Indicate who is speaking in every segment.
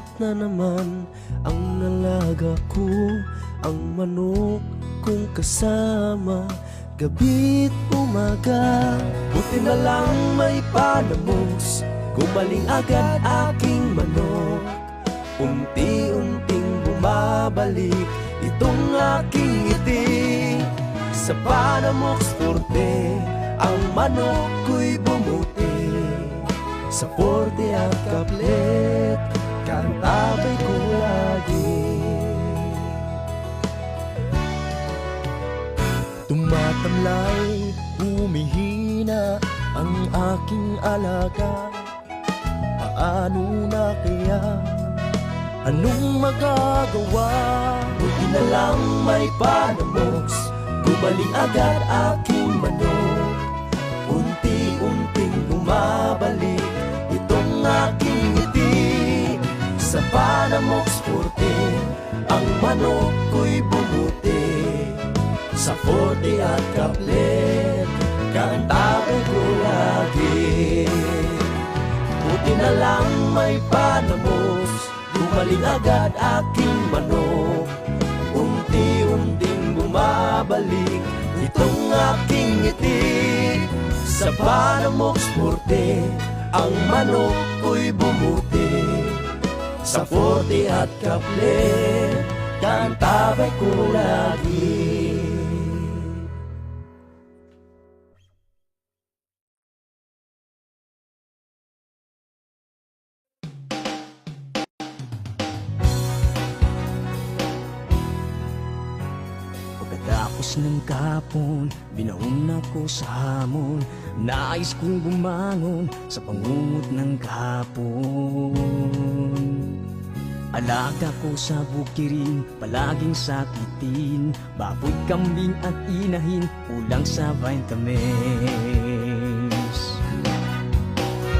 Speaker 1: Ingat na naman ang alaga ko, ang manok kong kasama, gabi't umaga. Buti na lang may panamos, gumaling agad aking manok. Unti-unting bumabalik itong aking ngiti. Sa Panamox Forte, ang manok ko'y bumuti. Sa Forte at Kaplet, kantabay ko lagi. Tumatamlay, humihina ang aking alaga. Paano na kaya? Anong magagawa? Buti na lang may Panamox, gumaling agad aking manok. Unti-unting bumabalik itong aking ngiti. Sa Panamox Forte, ang manok ko'y bumuti. Sa Forte at Kaplet, kantabay ko lagi. Buti na lang may Panamox, gumaling agad aking manok. Unti-unting bumabalik itong aking ngiti. Sa Panamox Forte, ang manok ko'y bumuti. Sa Forte at Kaplet, kantabay ko lagi. Pagkatapos ng kapon, binaon ako sa hamon. Nais kong bumangon sa pangungot ng kapon. Alaga ko sa bukirin, palaging sakitin. Baboy, kambing at inahin, kulang sa vitamins.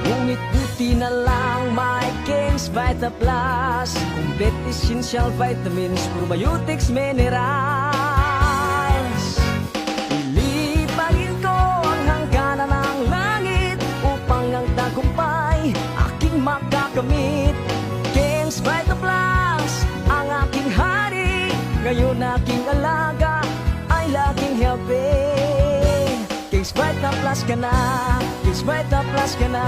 Speaker 1: Ngunit buti na lang may King's Vita Plus, complete essential vitamins, probiotics, minerals. Ilipagin ko ang hangganan ng langit upang ang tagumpay aking makakamit. King's Vita Plus, ang aking hari, ngayon aking alaga ay laging healthy. King's Vita Plus ka na, King's Vita Plus ka na,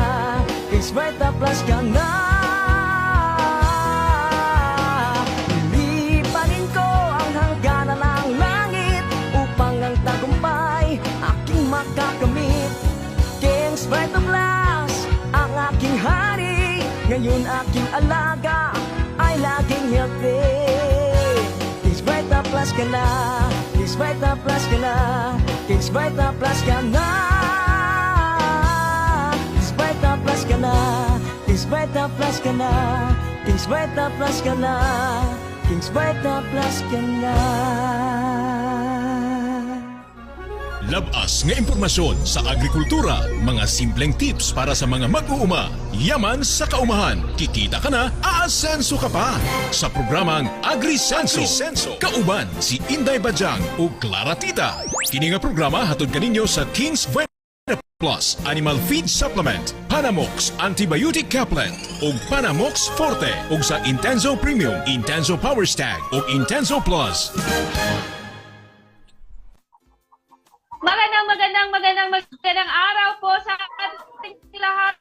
Speaker 1: King's Vita Plus ka na. Ilipanin ko ang hangganan ng langit upang ang tagumpay aking makakamit. King's Vita Plus, ang aking hari, ngayon aking alaga ay laging healthy. King's Vita Plus ka na, King's Vita Plus ka na, King's Vita Plus ka na. King's Vita Plus ka na, King's Vita Plus ka na, King's Vita Plus ka na, King's Vita Plus ka na.
Speaker 2: Labas nga impormasyon sa agrikultura, mga simpleng tips para sa mga mag-uuma. Yaman sa kaumahan, kikita ka na, aasenso ka pa. Sa programang AgriSenso, kauban si Inday Bajang o Clara Tita. Kini nga programa hatod kaninyo sa King's Vita Plus Animal Feed Supplement, Panamox Antibiotic Caplet ug Panamox Forte ug sa Intenso Premium, Intenso Power Stag ug Intenso Plus.
Speaker 3: Magandang araw po sa ating lahat.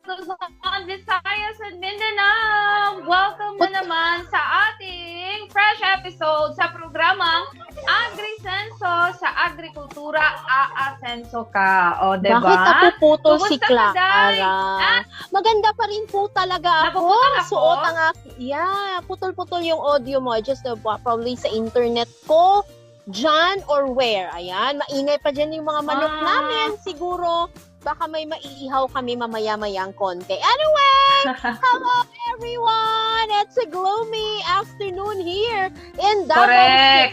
Speaker 3: Luzon, Visayas at Mindanao. Welcome na naman sa ating fresh episode sa programang AgriSenso. Sa agrikultura, aasenso ka. O, diba?
Speaker 4: Bakit napuputol si
Speaker 3: Kumusta ka, Day?
Speaker 4: Clara? Maganda pa rin po talaga ako.
Speaker 3: Napuputol ako?
Speaker 4: Suot ang aking... Yeah, putol-putol yung audio mo. Just probably sa internet ko. Diyan or where? Ayan, maingay pa dyan yung mga manok namin. Siguro, baka may maiihaw kami mamaya-mayang konti. Anyway, hello everyone! It's a gloomy afternoon here in Davao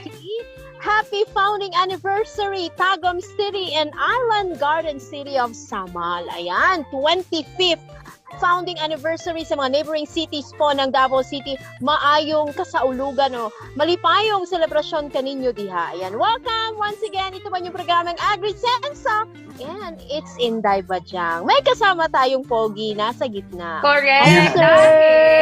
Speaker 4: City. Happy founding anniversary, Tagum City and Island Garden City of Samal. Ayan, 25th founding anniversary sa mga neighboring cities po ng Davao City. Maayong kasaulugan, no? Malipayong selebrasyon kaninyo diha. Ayan, welcome once again. Ito ba yung programang AgriSenso? And it's Inday Bajang. May kasama tayong pogi nasa gitna.
Speaker 3: Correct.
Speaker 4: Yes, sir.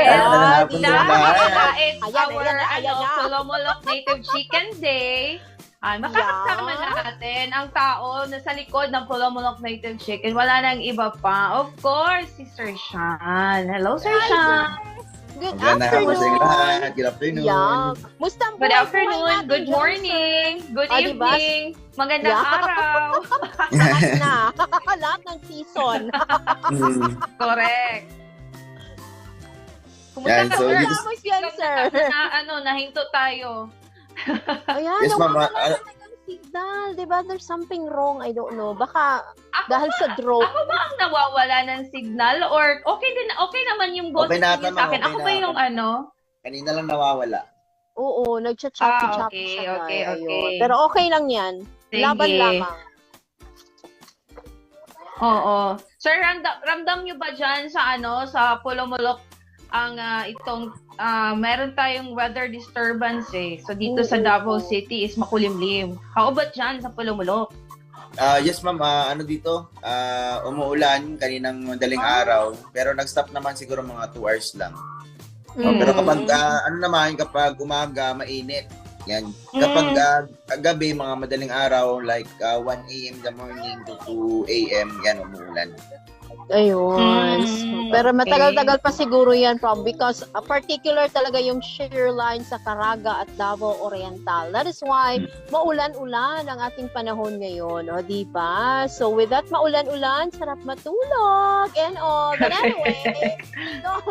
Speaker 3: Dahil
Speaker 4: Di
Speaker 3: it's
Speaker 4: ba?
Speaker 3: our
Speaker 4: Ayan na.
Speaker 3: Pulomolok Native Chicken Day. Makakasama natin ang tao na sa likod ng Pulomolok Native Chicken. Wala nang iba pa. Of course, si Sir Sean. Hello, Sir Sean.
Speaker 4: Good
Speaker 5: Magandang hapon sa inyo
Speaker 4: afternoon.
Speaker 5: lahat. Good afternoon.
Speaker 4: Yeah. Musta ang
Speaker 3: Good
Speaker 4: buhay
Speaker 3: afternoon,
Speaker 4: natin
Speaker 3: good
Speaker 4: dyan,
Speaker 3: morning, good
Speaker 4: Ah, diba?
Speaker 3: evening, magandang
Speaker 4: Yeah.
Speaker 3: araw.
Speaker 4: sir? Lahat na. Lahat ng season.
Speaker 5: Mm.
Speaker 3: Correct. Kumusta
Speaker 5: Yan,
Speaker 3: ka,
Speaker 5: so
Speaker 3: Sir?
Speaker 5: this-
Speaker 4: Tapos yan, sir.
Speaker 3: Nahinto tayo.
Speaker 4: Ayan,
Speaker 5: Yes, ma'am.
Speaker 4: nawawala na ng signal. Diba? There's something wrong. I don't know. Baka
Speaker 3: Ako
Speaker 4: dahil
Speaker 3: ba?
Speaker 4: sa drone.
Speaker 3: Ako ba ang nawawala ng signal? Or okay naman yung boses
Speaker 5: Okay na,
Speaker 3: niyo
Speaker 5: tama,
Speaker 3: sa akin?
Speaker 5: okay
Speaker 3: Ako
Speaker 5: na.
Speaker 3: ba yung ano?
Speaker 5: Kanina lang nawawala.
Speaker 4: Oo, nagchat-chat
Speaker 3: Okay,
Speaker 4: siya.
Speaker 3: okay.
Speaker 4: Ayun. Pero okay lang yan.
Speaker 3: Sige.
Speaker 4: Laban lamang.
Speaker 3: Oo. Sir, ramdam nyo ba dyan sa sa Pulomolok ang meron tayong weather disturbance eh. So dito sa
Speaker 4: Oo.
Speaker 3: Davao City is makulimlim. How about dyan sa Pulomolok?
Speaker 5: Yes, ma'am. Ano dito? Umuulan kaninang madaling araw. Pero nag-stop naman siguro mga 2 hours lang. Pero kapag kapag umaga, mainit. Yan. Kapag gabi, mga madaling araw, like 1 a.m. in the morning to 2 a.m., yan, umuulan.
Speaker 4: Ayun. Pero
Speaker 3: okay.
Speaker 4: matagal-tagal pa siguro yan, because particular talaga yung shear line sa Caraga at Davao Oriental. That is why maulan-ulan ang ating panahon ngayon, o di ba? So with that maulan-ulan, sarap matulog and all. But anyway, no,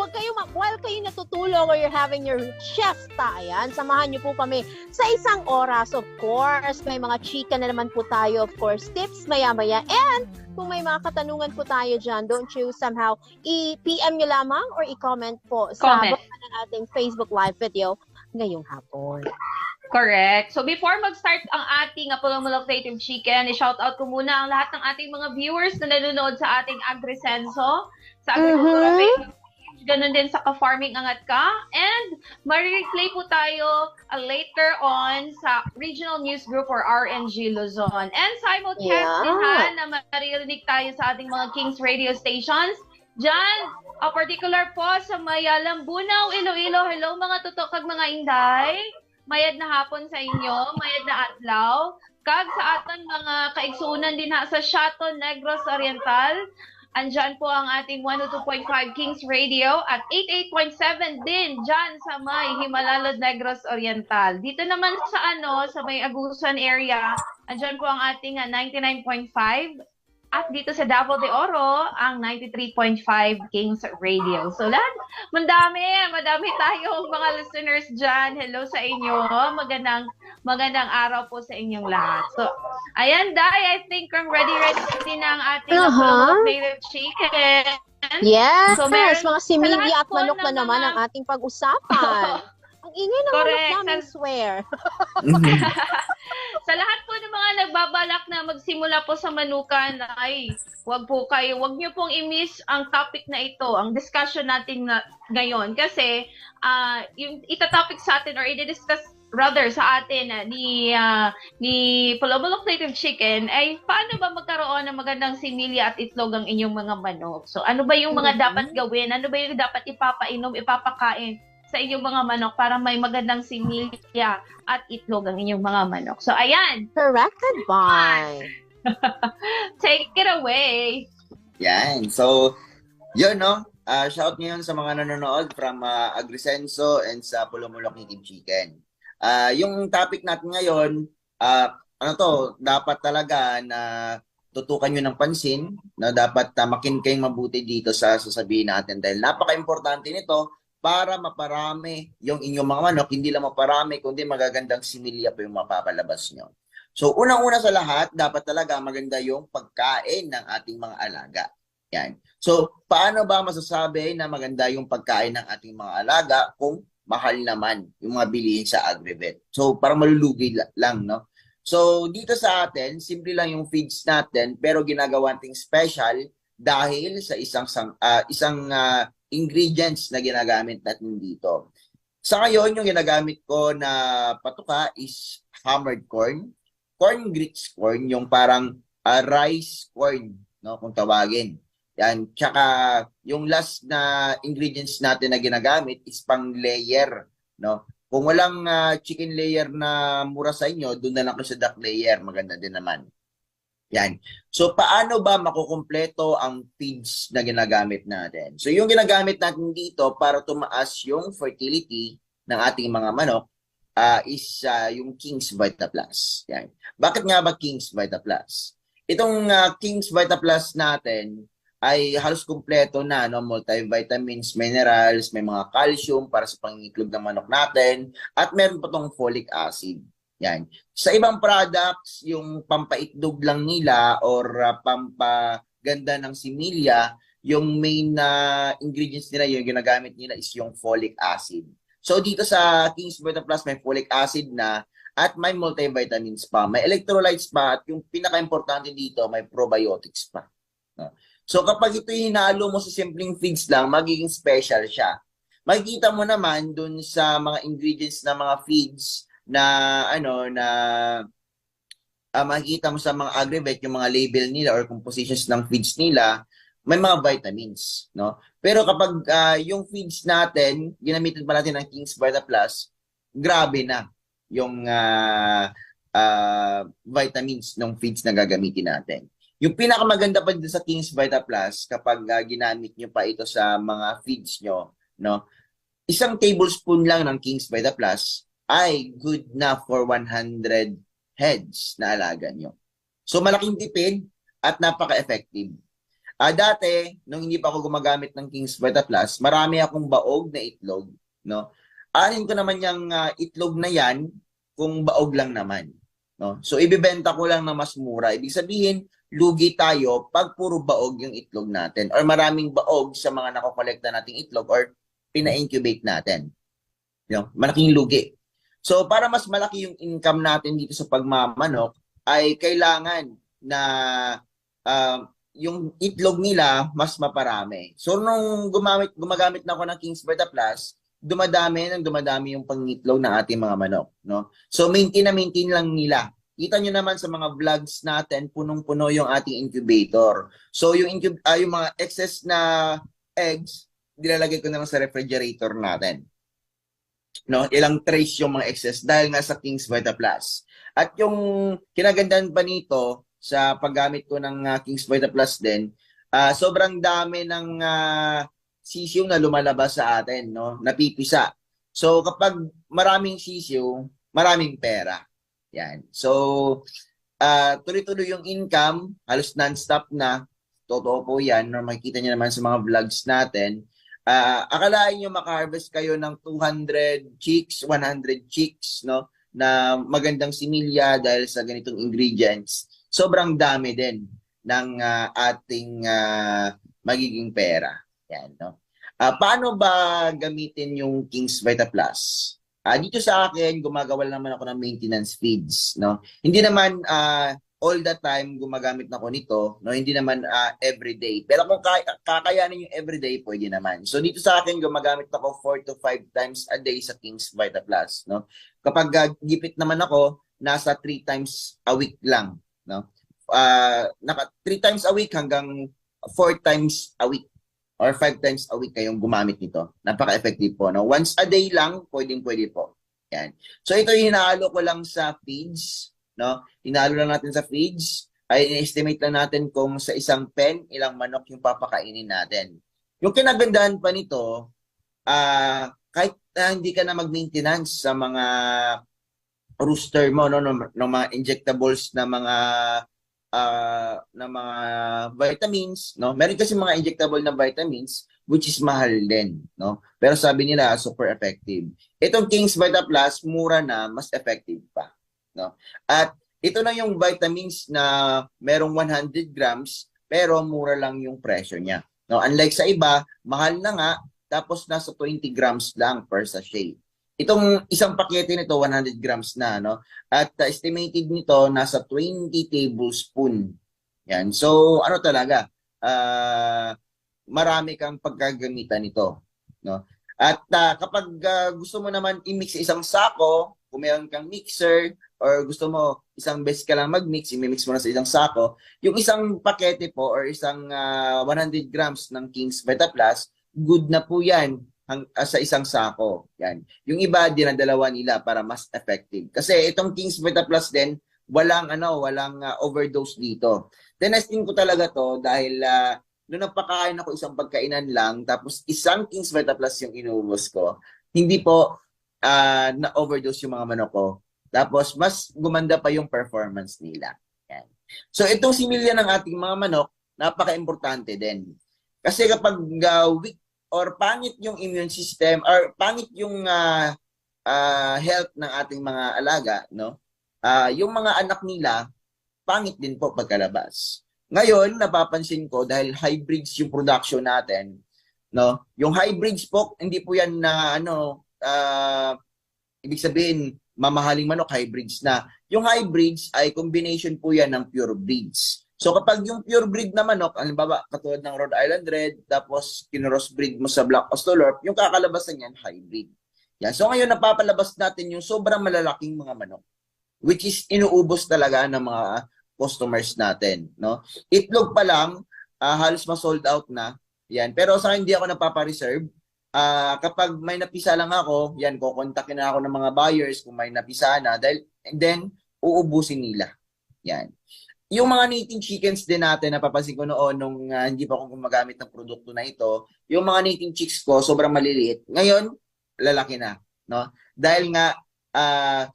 Speaker 4: while kayo natutulog or you're having your siesta, ayan, samahan niyo po kami sa isang oras. Of course, may mga chika na naman po tayo, of course, tips maya-maya. And kung may mga katanungan po tayo dyan, don't you somehow i-PM nyo lamang or i-comment po sa
Speaker 3: Comment.
Speaker 4: baba ng ating Facebook live video ngayong hapon.
Speaker 3: Correct. So before mag-start ang ating Pulomolok Native Chicken, i-shout out ko muna ang lahat ng ating mga viewers na nanonood sa ating AgriSenso, sa Agricultura Facebook page, ganun din sa Ka-Farming Angat Ka, and marireplay po tayo later on sa Regional News Group or RNG Luzon. And simulcast din na maririnig tayo sa ating mga Kings Radio stations. Diyan, particular po sa Mayalang Bunaw, Iloilo. Hello mga tutok kag mga inday. Mayad na hapon sa inyo, mayad na adlaw. Kag sa aton mga kaigsunan din ha sa Shato Negros Oriental. Andyan po ang ating 102.5 Kings Radio at 88.7 din dyan sa may Himalalod Negros Oriental. Dito naman sa sa may Agusan area, andyan po ang ating 99.5 at dito sa Davao de Oro, ang 93.5 Kings Radio. So lahat, madami tayong mga listeners dyan. Hello sa inyo. Magandang araw po sa inyong lahat. So, ayan, Day, I think I'm ready na ang ating Pulomolok Native Chicken.
Speaker 4: Yes,
Speaker 3: So, meron-
Speaker 4: mga similya at
Speaker 3: sa lahat po
Speaker 4: manok na
Speaker 3: ng
Speaker 4: naman
Speaker 3: mga-
Speaker 4: ang ating pag-usapan. Ang ingay ng manok
Speaker 3: Correct.
Speaker 4: namin, swear.
Speaker 3: Sa lahat po ng mga nagbabalak na magsimula po sa manukan, ay wag niyo pong i-miss ang topic na ito, ang discussion natin ngayon. Kasi yung ita-topic sa atin or i-discuss rather sa atin ni Pulomolok Native Chicken ay paano ba magkaroon ng magandang similya at itlog ang inyong mga manok. So ano ba yung mga dapat gawin? Ano ba yung dapat ipapainom, ipapakain sa inyong mga manok para may magandang similya at itlog ang inyong mga manok. So ayan,
Speaker 4: Corrected by.
Speaker 3: take it away.
Speaker 5: Yan. So, yun, no? Shout ngayon sa mga nanonood from AgriSenso and sa Pulomolok Native Chicken. Yung topic natin ngayon, dapat talaga na tutukan nyo ng pansin, na dapat makin kayong mabuti dito sa sasabihin natin dahil napaka-importante nito para maparami yung inyong mga manok, hindi lang maparami, kundi magagandang similya pa yung mapapalabas nyo. So, unang-una sa lahat, dapat talaga maganda yung pagkain ng ating mga alaga. Yan. So, paano ba masasabi na maganda yung pagkain ng ating mga alaga kung mahal naman yung mga bilihin sa Agrivet? So, parang malulugi lang, no? So, dito sa atin, simple lang yung feeds natin, pero ginagawa nating special dahil sa ingredients na ginagamit natin dito. Sa ngayon, yung ginagamit ko na patuka is hammered corn, corn grits corn, yung parang rice corn, no, kung tawagin. Yan. Tsaka yung last na ingredients natin na ginagamit is pang layer, no. Kung walang chicken layer na mura sa inyo, doon na lang ko sa duck layer, maganda din naman. Yan. So, paano ba makukumpleto ang feeds na ginagamit natin? So, yung ginagamit natin dito para tumaas yung fertility ng ating mga manok is yung King's Vita Plus. Yan. Bakit nga ba King's Vita Plus? Itong King's Vita Plus natin ay halos kumpleto na, no? Multivitamins, minerals, may mga calcium para sa pangingitlog ng manok natin, at meron pa tong folic acid. Yan. Sa ibang products, yung pampaitlog lang nila or pampaganda ng similya, yung main ingredients nila, yung ginagamit nila is yung folic acid. So dito sa King's Vita Plus, may folic acid na at may multivitamins pa, may electrolytes pa, at yung pinaka-importante dito, may probiotics pa. So kapag ito hinalo mo sa simpleng feeds lang, magiging special siya. Makikita mo naman dun sa mga ingredients ng mga feeds na makikita mo sa mga aggregate, yung mga label nila or compositions ng feeds nila, may mga vitamins, no? Pero kapag yung feeds natin, ginamitan pa natin ng King's Vita Plus, grabe na yung vitamins ng feeds na gagamitin natin. Yung pinakamaganda pa dito sa King's Vita Plus, kapag ginamit nyo pa ito sa mga feeds nyo, no? Isang tablespoon lang ng King's Vita Plus ay good na for 100 heads na alaga nyo. So, malaking tipid at napaka-effective. Dati, nung hindi pa ako gumagamit ng King's Vita Plus, marami akong baog na itlog. No? Anin ko naman yung itlog na yan kung baog lang naman. No? So, ibibenta ko lang na mas mura. Ibig sabihin, lugi tayo pag puro baog yung itlog natin or maraming baog sa mga nakokolekta nating itlog or pina-incubate natin. No? Malaking lugi. So, para mas malaki yung income natin dito sa pagmamanok, ay kailangan na yung itlog nila mas maparami. So, nung gumagamit na ako ng King's Vita Plus, dumadami yung pangitlog ng ating mga manok. No? So, maintain lang nila. Kita nyo naman sa mga vlogs natin, punong-puno yung ating incubator. So, yung mga excess na eggs, nilalagay ko na lang sa refrigerator natin. No, ilang trays yung mga excess dahil nga sa King's Vita Plus. At yung kinagandahan pa nito sa paggamit ko ng King's Vita Plus din, sobrang dami ng sisiw na lumalabas sa atin, no? Napipisa. So kapag maraming sisiw, maraming pera. Yan. So tuloy-tuloy yung income, halos non-stop na. Totoo po yan, no? Makikita niyo naman sa mga vlogs natin. Akalain nyo maka-harvest kayo ng 200 chicks, 100 chicks, no? Na magandang similya dahil sa ganitong ingredients. Sobrang dami din ng ating magiging pera. Yan, no? Paano ba gamitin yung King's Vita Plus? Dito sa akin, gumagawa naman ako ng maintenance feeds, no? Hindi naman all the time gumagamit na ako nito, no? Hindi naman everyday. Pero kung kakayanin yung everyday, pwede naman. So dito sa akin, gumagamit ako 4 to 5 times a day sa King's Vita Plus, no? Kapag gipit naman ako, nasa 3 times a week lang, no? 3 times a week hanggang 4 times a week or 5 times a week kayong gumamit nito. Napaka-effective po, no? Once a day lang, pwedeng-pwede po. Yan. So ito yung hinahalo ko lang sa feeds, no? Hinalo lang natin sa feeds, ay estimate lang natin kung sa isang pen, ilang manok yung papakainin natin. Yung kinagandahan pa nito, kahit hindi ka na mag-maintenance sa mga rooster mo, no, ng mga injectables na mga vitamins, no? Meron kasi mga injectable na vitamins which is mahal din, no? Pero sabi nila super effective. Itong King's Vita Plus mura na, mas effective pa. No? At ito na yung vitamins na merong 100 grams pero mura lang yung presyo niya. No? Unlike sa iba, mahal na nga tapos nasa 20 grams lang per sachet. Itong isang pakete nito 100 grams na, no? At estimated nito nasa 20 tablespoon. Yan. So ano talaga? marami kang pagkagamitan nito, no? At kapag gusto mo naman i-mix sa isang sako, kung meron kang mixer or gusto mo isang beses ka lang mag-mix, i-mix mo na sa isang sako, yung isang pakete po or isang 100 grams ng King's Vita Plus, good na po yan sa isang sako. Yan. Yung iba, dinadalawa nila para mas effective. Kasi itong King's Vita Plus din, walang overdose dito. Tinesting ko talaga to dahil nung nagpakain ako isang pagkainan lang, tapos isang King's Vita Plus yung inubos ko, hindi po na-overdose yung mga manok ko. Tapos, mas gumanda pa yung performance nila. Yan. So, itong similya ng ating mga manok, napaka-importante din. Kasi kapag weak or pangit yung immune system, or pangit yung health ng ating mga alaga, no? Yung mga anak nila, pangit din po pagkalabas. Ngayon, napapansin ko, dahil hybrids yung production natin, no? Yung hybrids po, hindi po yan na, ibig sabihin, mamahaling manok, hybrids na. Yung hybrids ay combination po yan ng pure breeds. So kapag yung pure breed na manok, halimbawa katulad ng Rhode Island Red, tapos kinrossbreed mo sa Black Australorp, yung kakalabasan niyan, hybrid. Yan. So ngayon napapalabas natin yung sobrang malalaking mga manok, which is inuubos talaga ng mga customers natin. No? Itlog pa lang, halos ma-sold out na. Yan. Pero sa akin, hindi ako napapareserve. Kapag may napisa lang ako, yan, kukontakin na ako ng mga buyers kung may napisa na, dahil, and then, uubusin nila. Yan. Yung mga nating chickens din natin, napapansin ko noon, nung hindi pa ako gumagamit ng produkto na ito, yung mga nating chicks ko, sobrang maliliit. Ngayon, lalaki na. No? Dahil nga,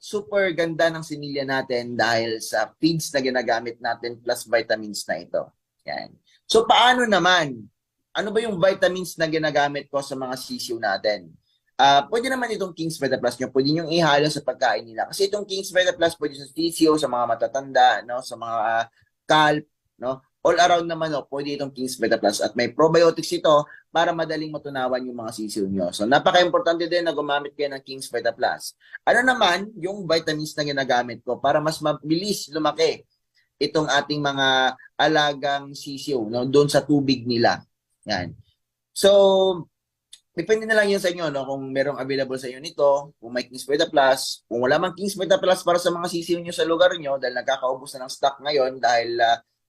Speaker 5: super ganda ng sinilya natin dahil sa feeds na ginagamit natin plus vitamins na ito. Yan. So, paano naman? Ano ba yung vitamins na ginagamit ko sa mga sisiw natin? Pwede naman itong King's Vita Plus nyo, pwede nyo ihalo sa pagkain nila. Kasi itong King's Vita Plus pwede sa sisiw, sa mga matatanda, no? Sa mga calf, no? All around naman, no? Pwede itong King's Vita Plus. At may probiotics ito para madaling matunawan yung mga sisiw nyo. So, napaka-importante din na gumamit kayo ng King's Vita Plus. Ano naman yung vitamins na ginagamit ko para mas mabilis lumaki itong ating mga alagang sisiw, no? Doon sa tubig nila. Yan. So, depende na lang yun sa inyo, no? Kung merong available sa inyo nito, kung may King's Vita Plus, kung wala mang King's Vita Plus para sa mga sisiw nyo sa lugar nyo, dahil nagkakaubos na ng stock ngayon, dahil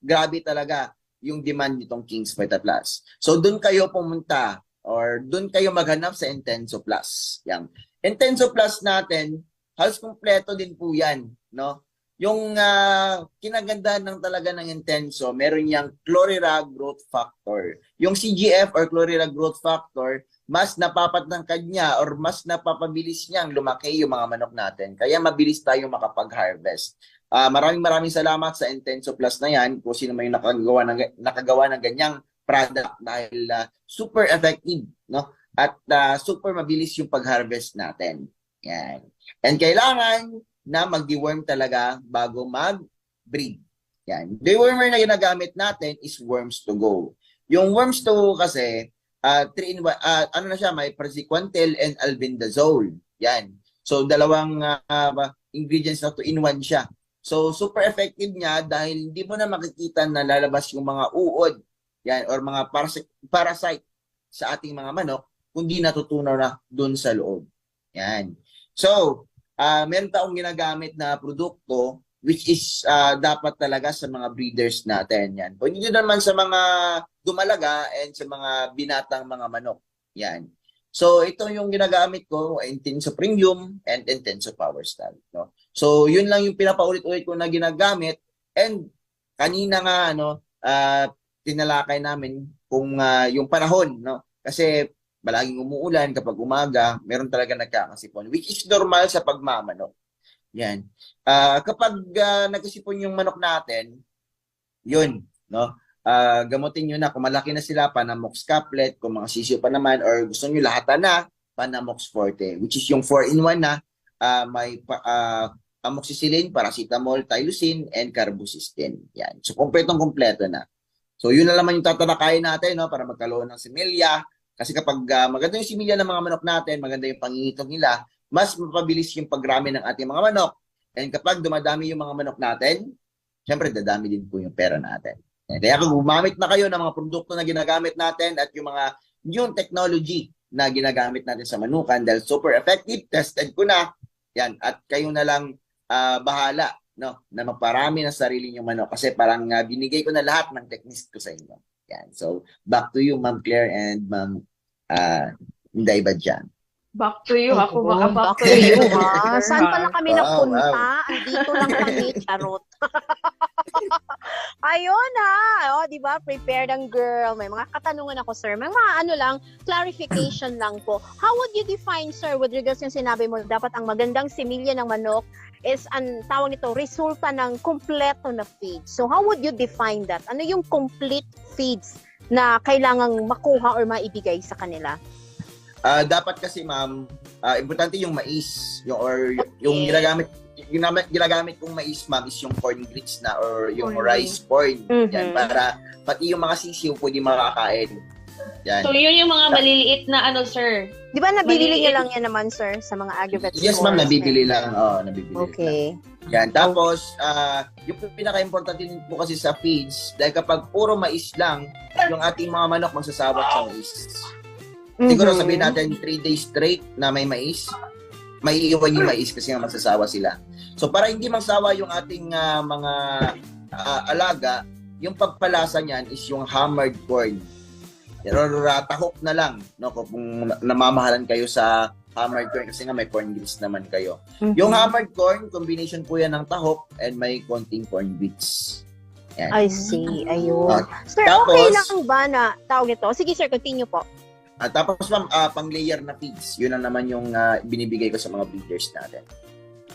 Speaker 5: grabe talaga yung demand nitong King's Vita Plus. So, doon kayo pumunta, or doon kayo maghanap sa Intenso Plus. Yan. Intenso Plus natin, halos kompleto din po yan, no? Yung kinagandahan ng talaga ng Intenso, meron niyang Chlorella Growth Factor. Yung CGF or Chlorella Growth Factor, mas napapatangkad niya or mas napapabilis niyang lumaki yung mga manok natin. Kaya mabilis tayo makapag-harvest. Maraming salamat sa Intenso Plus na yan kung sino may nakagawa ng ganyang product dahil super effective, no? At super mabilis yung pag-harvest natin. Yan. And kailangan na mag-deworm talaga bago mag-breed. Yan. Dewormer na ginagamit natin is Worms to Go. Yung Worms to Go kasi, 3-in-1, ano na siya, may praziquantel and albendazole. Yan. So, dalawang ingredients na 2-in-1 siya. So, super effective niya dahil hindi mo na makikita na lalabas yung mga uod, yan, or mga parasite sa ating mga manok, kundi natutunaw na dun sa loob. Yan. So, meron taong ginagamit na produkto which is dapat talaga sa mga breeders natin. Yan. Pwede nyo naman sa mga dumalaga and sa mga binatang mga manok. Yan. So, ito yung ginagamit ko, Intenso Premium and Intenso Power Style. No? So, yun lang yung pinapaulit-ulit ko na ginagamit. And kanina nga, tinalakay namin kung yung panahon. No? Kasi palaging umuulan kapag umaga, meron talaga nagkakasipon, which is normal sa pagmamanok. Yan. Kapag nagkasipon yung manok natin, yun, no? Gamutin nyo na, kung malaki na sila, Panamox Caplet, kung mga sisiyo pa naman, or gusto nyo lahat na, Panamox Forte, which is yung 4-in-1 na, may amoxicillin, paracetamol, tylosin, and carbocysteine. Yan. So, kompletong-kompleto na. So, yun na naman yung tatalakayin natin, no? Para magkaroon ng similya. Kasi kapag maganda yung similya ng mga manok natin, maganda yung pangingitong nila, mas mapabilis yung pagrami ng ating mga manok. And kapag dumadami yung mga manok natin, syempre dadami din po yung pera natin. Kaya kung gumamit na kayo ng mga produkto na ginagamit natin at yung technology na ginagamit natin sa manukan dahil super effective, tested ko na. Yan, at kayo na lang bahala, no, na magparami ng sarili niyong manok kasi parang binigay ko na lahat ng techniques ko sa inyo. Yan. So, back to you, Ma'am Claire and Ma'am Inday Badjan.
Speaker 3: Back to you. Ako baka back to
Speaker 4: Okay,
Speaker 3: you.
Speaker 4: ha? Saan pala kami
Speaker 5: Wow,
Speaker 4: napunta? Andito lang kami, charot. Ayun ha. O, di ba? Prepared ang girl. May mga katanungan ako, sir. May mga clarification lang po. How would you define, sir, with regards yung sinabi mo, dapat ang magandang similya ng manok is, ang tawag nito, resulta ng kumpleto na feeds. So, how would you define that? Ano yung complete feeds na kailangang makuha or maibigay sa kanila?
Speaker 5: Dapat kasi, ma'am, importante yung mais, yung ginagamit kong mais, ma'am, is yung corn grits na or yung rice corn. Yan, para pati yung mga sisiw pwede makakain. Yan.
Speaker 3: So, yun yung mga maliliit na sir.
Speaker 4: Di ba nabibili niyo lang yan naman, sir, sa mga agri-vet stores?
Speaker 5: Yes, ma'am, nabibili lang. Nabibili
Speaker 4: Okay.
Speaker 5: lang. Yan. Tapos, yung pinaka-importante din po kasi sa feeds, dahil kapag puro mais lang, yung ating mga manok magsasawat sa mais. Siguro sabihin natin 3 days straight na may mais, may iiwan yung mais kasi nga magsasawa sila. So para hindi magsawa yung ating mga alaga, yung pagpalasa niyan is yung hammered corn. Pero tahok na lang, no, kung namamahalan kayo sa hammered corn kasi nga may corn grits naman kayo. Yung hammered corn, combination po yan ng tahok and may konting corn grits. Yan.
Speaker 4: I see. Ayun. Sir,
Speaker 5: Tapos,
Speaker 4: okay lang ba na tawag nito? Sige, sir, continue po.
Speaker 5: Tapos ma'am, pang-layer na feeds. Yun ang naman yung binibigay ko sa mga breeders natin.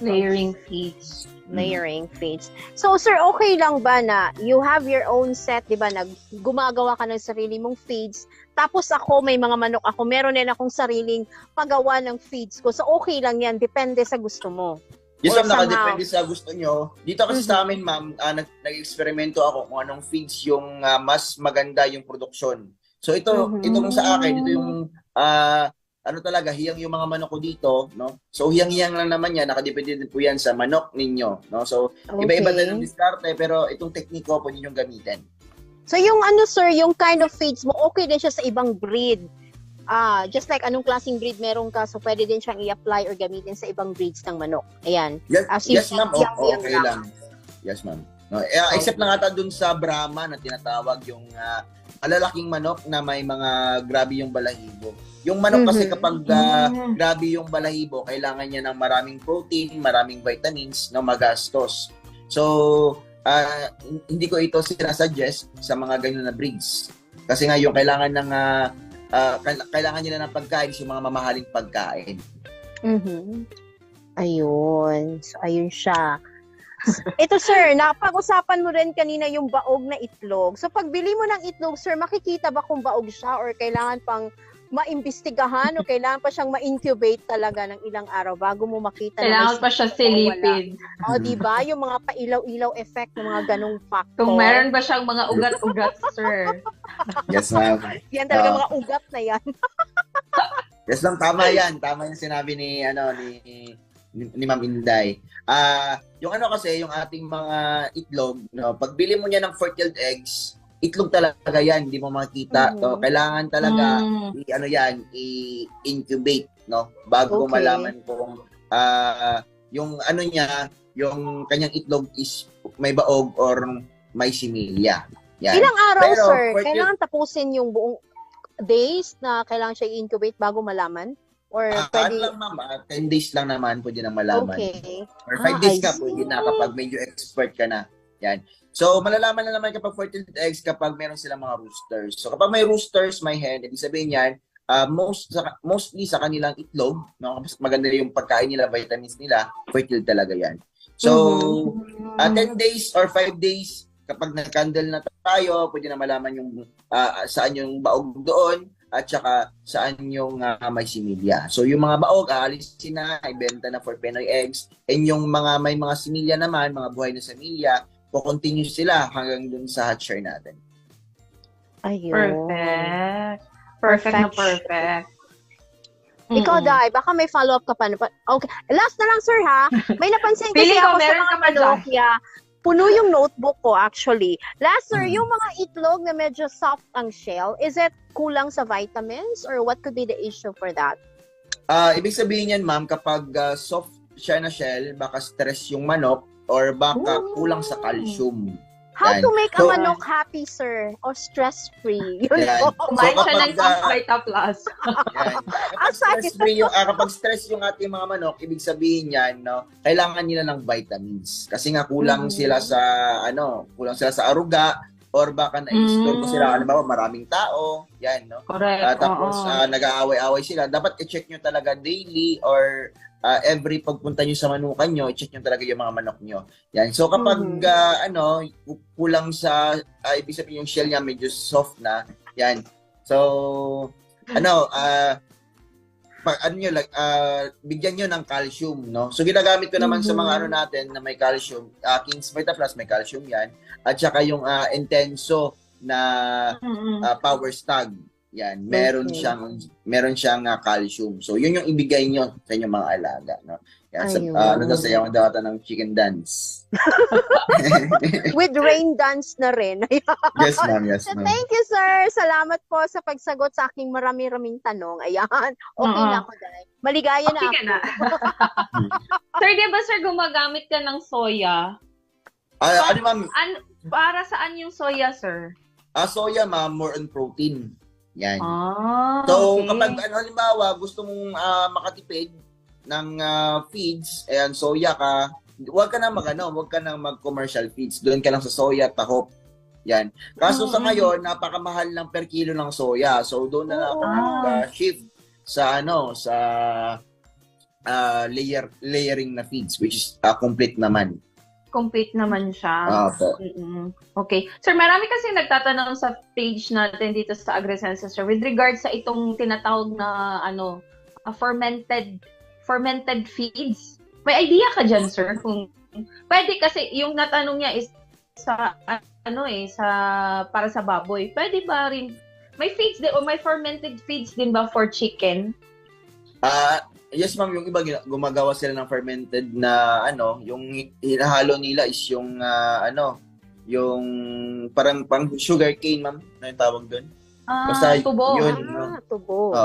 Speaker 3: Layering feeds.
Speaker 4: Layering feeds. So, sir, okay lang ba na you have your own set, di ba, gumagawa ka ng sarili mong feeds, tapos ako, may mga manok ako, meron din akong sariling paggawa ng feeds ko. So, okay lang yan. Depende sa gusto mo.
Speaker 5: Yes,
Speaker 4: Or
Speaker 5: ma'am, nakadepende sa gusto nyo. Dito kasi sa amin, ma'am, nag-eksperimento ako kung anong feeds yung mas maganda yung produksyon. So itong sa akin, ito yung talaga, hiyang yung mga manok ko dito, no? So hiyang-hiyang lang naman yan, nakadepende din po yan sa manok ninyo, no? So iba-iba na yung diskarte, pero itong technique ko po ninyong gamitin.
Speaker 4: So yung sir, yung kind of feeds mo, okay din siya sa ibang breed. Just like anong klaseng breed meron ka, so pwede din siyang i-apply or gamitin sa ibang breeds ng manok. Ayan.
Speaker 5: Yes ma'am, okay lang. Yes ma'am. No, except na nga dun sa Brahma na tinatawag yung malalaking manok na may mga grabe yung balahibo. Yung manok kasi kapag grabe yung balahibo, kailangan niya ng maraming protein, maraming vitamins, no, magastos. So, hindi ko ito sinasuggest sa mga ganyan na breeds. Kasi nga yung kailangan nila ng pagkain is yung mga mamahaling pagkain.
Speaker 4: Ayun. So, ayun siya. Ito, sir, napag-usapan mo rin kanina yung baog na itlog. So, pagbili mo ng itlog, sir, makikita ba kung baog siya or kailangan pang maimbestigahan o kailangan pa siyang ma-incubate talaga ng ilang araw bago mo makita
Speaker 3: kailangan pa siya silipin.
Speaker 4: O, diba? Yung mga pailaw-ilaw effect ng mga ganong factor.
Speaker 3: Kung meron ba siyang mga ugat-ugat, sir?
Speaker 5: Yes, ma'am.
Speaker 4: Yan talaga mga ugat na yan.
Speaker 5: Yes, ma'am, tama yan. Tama yung sinabi ni Ma'am Inday. Yung kasi, yung ating mga itlog, no, pagbili mo niya ng fertile eggs, itlog talaga yan, hindi mo makita. So, kailangan talaga i-incubate, no, bago malaman kung yung niya, yung kanyang itlog is may baog or may similya. Yan.
Speaker 4: Ilang araw,
Speaker 5: pero,
Speaker 4: sir? Kailangan tapusin yung buong days na kailangan siya i-incubate bago malaman? Or pwede...
Speaker 5: lang, ma'am, 10 days lang naman pwede nang malaman.
Speaker 4: Okay.
Speaker 5: Or 5 days ka, pwede na kapag medyo expert ka na. Yan. So, malalaman na naman kapag fertile eggs kapag meron silang mga roosters. So, kapag may roosters, may hen, ibig sabihin yan, mostly sa kanilang itlog, no? Maganda yung pagkain nila, vitamins nila, fertile talaga yan. So, 10 days or 5 days, kapag nag-candle na tayo, pwede na malaman yung saan yung baog doon, at saka saan yung may similya. So yung mga baog, aalisin na, ibenta na for Penoy eggs. And yung may mga similya naman, mga buhay na similya, po-continue sila hanggang dun sa hatchery natin.
Speaker 4: Ayun.
Speaker 3: Perfect na perfect.
Speaker 4: Ikaw, Dai, baka may follow-up ka pa. Okay. Last na lang, sir, ha? May napansin kasi
Speaker 3: Feeling ko
Speaker 4: ako sa
Speaker 3: meron
Speaker 4: mga
Speaker 3: ka pa dyan.
Speaker 4: manok. Puno yung notebook ko actually. Last, sir, yung mga itlog na medyo soft ang shell, is it kulang sa vitamins or what could be the issue for that?
Speaker 5: Ibig sabihin yan, ma'am, kapag soft siya na shell, baka stress yung manok or baka kulang sa calcium.
Speaker 4: How
Speaker 5: Yan.
Speaker 4: to make a
Speaker 5: So,
Speaker 4: manok happy, sir? Or stress-free? Yun
Speaker 5: Yan.
Speaker 4: po.
Speaker 3: Kumain siya ng
Speaker 5: kapag,
Speaker 3: Vita Plus.
Speaker 5: Yan. Kapag stress yung ating mga manok, ibig sabihin yan, no, kailangan nila ng vitamins. Kasi nga kulang sila sa aruga or baka na-istorbo sila, halimbawa maraming tao, yan, no.
Speaker 3: Correct.
Speaker 5: Tapos nag-aaway-away sila. Dapat i-check nyo talaga daily or every pagpunta nyo sa manukan nyo, i-check nyo talaga yung mga manok nyo. Yan. So kapag kulang sa ibig sabihin yung shell niya medyo soft na, yan. So bigyan nyo ng calcium, no? So ginagamit ko naman sa mga natin na may calcium, King's Vita Plus may calcium yan, at saka yung Intenso na Power Stag. Yan, meron siyang calcium. So yun yung ibigay nyo sa inyong mga alaga, no? Yan, sayawan daw ata ng chicken dance.
Speaker 4: With rain dance na rin.
Speaker 5: Yes, ma'am. Yes,
Speaker 4: So,
Speaker 5: ma'am.
Speaker 4: thank you, sir. Salamat po sa pagsagot sa aking marami-raming tanong. Ayan. Okay na ako, Day. Maligaya na
Speaker 3: Okay
Speaker 4: ako.
Speaker 3: ka na. Sir, di ba sir, gumagamit ka ng soya?
Speaker 5: Ano, ma'am?
Speaker 3: Para saan yung soya, sir?
Speaker 5: Soya, ma'am, more on protein. Yan.
Speaker 3: Okay.
Speaker 5: So, kapag halimbawa, gusto mong makatipid ng feeds, ayan, soya ka, huwag ka na mag-commercial feeds. Doon ka lang sa soya, tahop. Yan. Kaso sa ngayon, napakamahal ng per kilo ng soya. So, doon na ako nag-shift sa layering na feeds, which is complete naman.
Speaker 3: Complete naman siya. Okay. Sir, marami kasi nagtatanong sa page natin dito sa AgriSense, sir, with regard sa itong tinatawag na fermented feeds. May idea ka dyan, sir? Kung pwede, kasi yung natanong niya is para sa baboy. Pwede ba rin may feeds din o may fermented feeds din ba for chicken?
Speaker 5: Yes, ma'am, yung iba gumagawa sila ng fermented na yung hinahalo nila is yung yung parang pang sugar cane, ma'am. Ano yung tawag doon? Basta
Speaker 3: tubo.
Speaker 5: Yun,
Speaker 4: Tubo.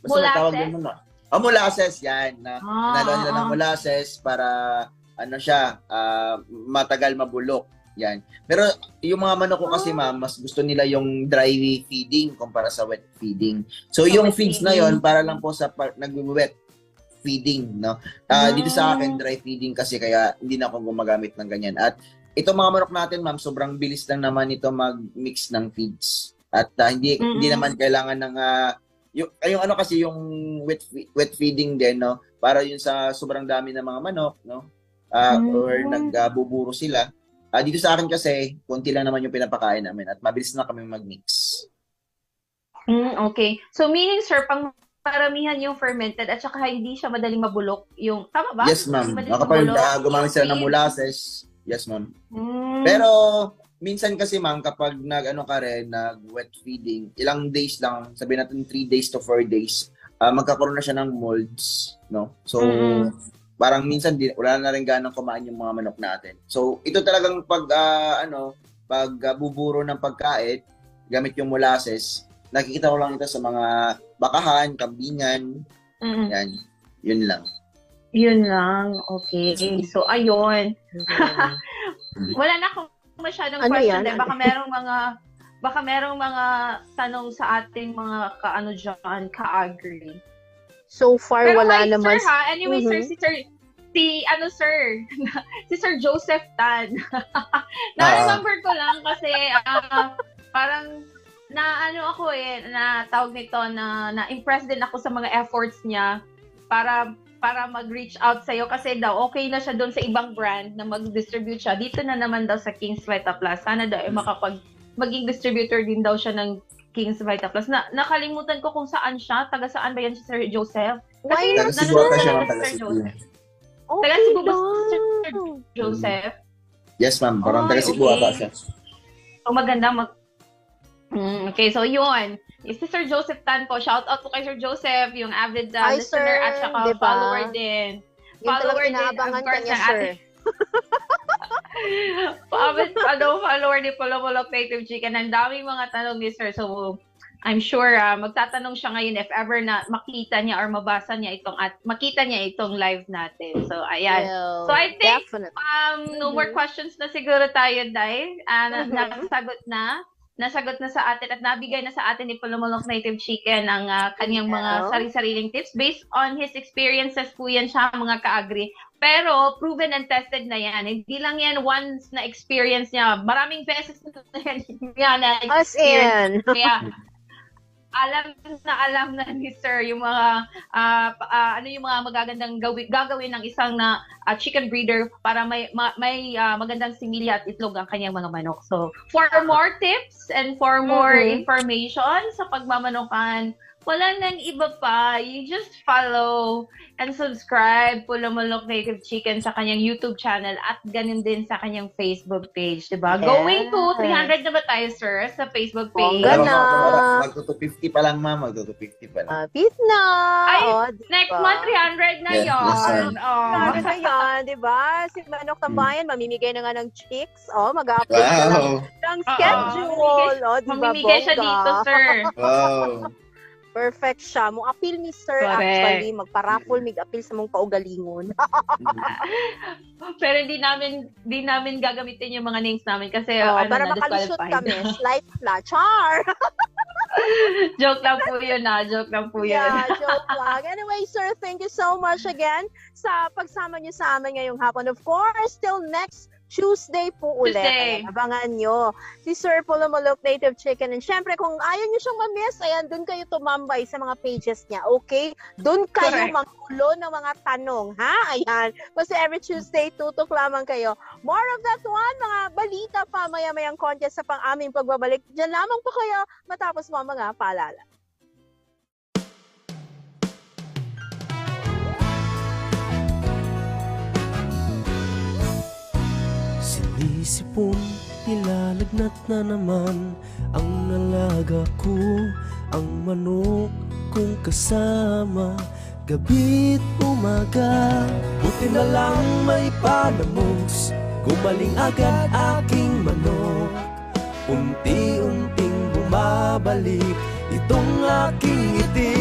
Speaker 5: basta may tawag doon, ma'am. Molasses, yan. Hinahalo nila ng molasses para matagal mabulok. Yan. Pero yung mga manok ko kasi, ma'am, mas gusto nila yung dry feeding kumpara sa wet feeding. So yung feeds na yon para lang po sa nag-wet feeding, no? Dito sa akin dry feeding kasi kaya hindi na ako gumagamit ng ganyan. At itong mga manok natin, ma'am, sobrang bilis lang naman ito mag-mix ng feeds. At hindi naman kailangan ng yung wet feeding din, no? Para yun sa sobrang dami ng mga manok, no? Or nagbuburo sila. Dito sa akin kasi, konti lang naman yung pinapakain namin at mabilis na kami mag-mix.
Speaker 3: Okay. So, meaning, sir, pang paramihan yung fermented at saka hindi siya madaling mabulok yung... Tama ba?
Speaker 5: Yes, ma'am. Kapag gumamit sila ng molasses, yes, ma'am. Pero, minsan kasi, ma'am, kapag nag-wet feeding, ilang days lang, sabihin natin 3 days to 4 days, magkakaroon na siya ng molds, no? So, parang minsan wala na rin ganang kumain yung mga manok natin. So, ito talagang buburo ng pagkain, gamit yung molasses, nakikita ko lang ito sa mga bakahan, kambingan, yan. Yun lang.
Speaker 3: Yun lang. Okay. So, ayun. Wala na akong masyadong question. Baka merong mga tanong sa ating mga ka-agri.
Speaker 4: So far,
Speaker 3: Pero
Speaker 4: wala
Speaker 3: wait,
Speaker 4: naman.
Speaker 3: Sir, anyway, sir, si Sir Joseph Tan. Na-remember ko lang kasi parang na tawag nito na-impress din ako sa mga efforts niya para mag-reach out sa'yo kasi daw okay na siya doon sa ibang brand na mag-distribute siya. Dito na naman daw sa King's Vita Plus. Sana daw maging distributor din daw siya ng King's Vita Plus. Nakalimutan ko kung saan siya. Taga saan ba yan si Sir Joseph?
Speaker 4: Why not?
Speaker 5: Taga-Cebu siya, ma'am.
Speaker 3: Sir Joseph.
Speaker 4: Okay
Speaker 3: Taga-Cebu ba
Speaker 4: lang.
Speaker 3: Sir Joseph?
Speaker 5: Yes, ma'am. Parang taga-Cebu ata siya.
Speaker 3: So, maganda okay, so yun. Si Sir Joseph Tan po. Shout out po kay Sir Joseph, yung avid
Speaker 4: Hi,
Speaker 3: listener
Speaker 4: sir.
Speaker 3: at saka
Speaker 4: Diba?
Speaker 3: follower din.
Speaker 4: Yung talagang inaabangan ka niya, sir.
Speaker 3: Follower ni Pulumulok Native Chicken. Ang daming mga tanong ni Sir. So, I'm sure magtatanong siya ngayon if ever na makita niya or mabasa niya makita niya itong live natin. So, ayan.
Speaker 4: Well,
Speaker 3: So, I think
Speaker 4: definitely.
Speaker 3: no more questions na siguro tayo, Day. Nasagot na sa atin at nabigay na sa atin ni Pulumulok Native Chicken ang kanyang mga sarili-sariling tips based on his experiences po yan siya, mga ka-agri. Pero proven and tested na yan. Hindi lang yan once na experience niya. Maraming beses na na
Speaker 4: As
Speaker 3: experience.
Speaker 4: in.
Speaker 3: Kaya alam na ni Sir yung mga ano yung mga magagandang gagawin ng isang na chicken breeder para may magandang similya at itlog ang kanyang mga manok. So, for more tips and for more information sa pagmamanokan, wala nang iba pa. You just follow and subscribe Pulumulok Native Chicken sa kanyang YouTube channel at ganun din sa kanyang Facebook page, diba?
Speaker 4: Yes.
Speaker 3: Going to 300 na ba tayo, Sir, sa Facebook page?
Speaker 4: Bongga na.
Speaker 5: Magto-250 pa lang, ma'am. Magto-250 pa lang.
Speaker 4: Pit na.
Speaker 3: Ay,
Speaker 4: Diba?
Speaker 3: next month, 300 na
Speaker 5: Yes,
Speaker 3: yun.
Speaker 5: yes, sir.
Speaker 4: Grabe na yan, di ba? Si Manok Tambayan, mamimigay na nga ng chicks. mag-upload na lang
Speaker 5: Wow.
Speaker 4: ng schedule. Di ba,
Speaker 3: Mamimigay siya
Speaker 4: bongga?
Speaker 3: dito, Sir.
Speaker 5: Wow.
Speaker 4: Perfect siya. Mong appeal ni Sir,
Speaker 3: Correct.
Speaker 4: actually, magparapol, mig-appeal sa mong kaugalingon.
Speaker 3: Pero di namin gagamitin yung mga names namin kasi
Speaker 4: Para makalishoot kami. Slight na. Char!
Speaker 3: Joke lang po yun Joke lang po yun.
Speaker 4: Yeah, joke lang. Anyway, sir, thank you so much again sa pagsama niyo sa amin ngayong hapon. Of course, till next Tuesday po ulit.
Speaker 3: Tuesday.
Speaker 4: Ayan, abangan nyo si Sir Pulumulok Native Chicken. And syempre, kung ayaw nyo siyang ma-miss, ayan, dun kayo tumambay sa mga pages niya, okay? Dun kayo
Speaker 3: Correct.
Speaker 4: mangkulo ng mga tanong, ha? Ayan. Kasi every Tuesday, tutok lamang kayo. More of that one, mga balita pa, maya-mayang contest sa pang-aming pagbabalik. Diyan lamang po kayo matapos mga paalala.
Speaker 6: Sinisipon, nilalagnat na naman ang alaga ko, ang manok kong kasama, gabi't umaga. Buti na lang may panamos, gumaling agad aking manok. Unti-unting bumabalik itong aking ngiti.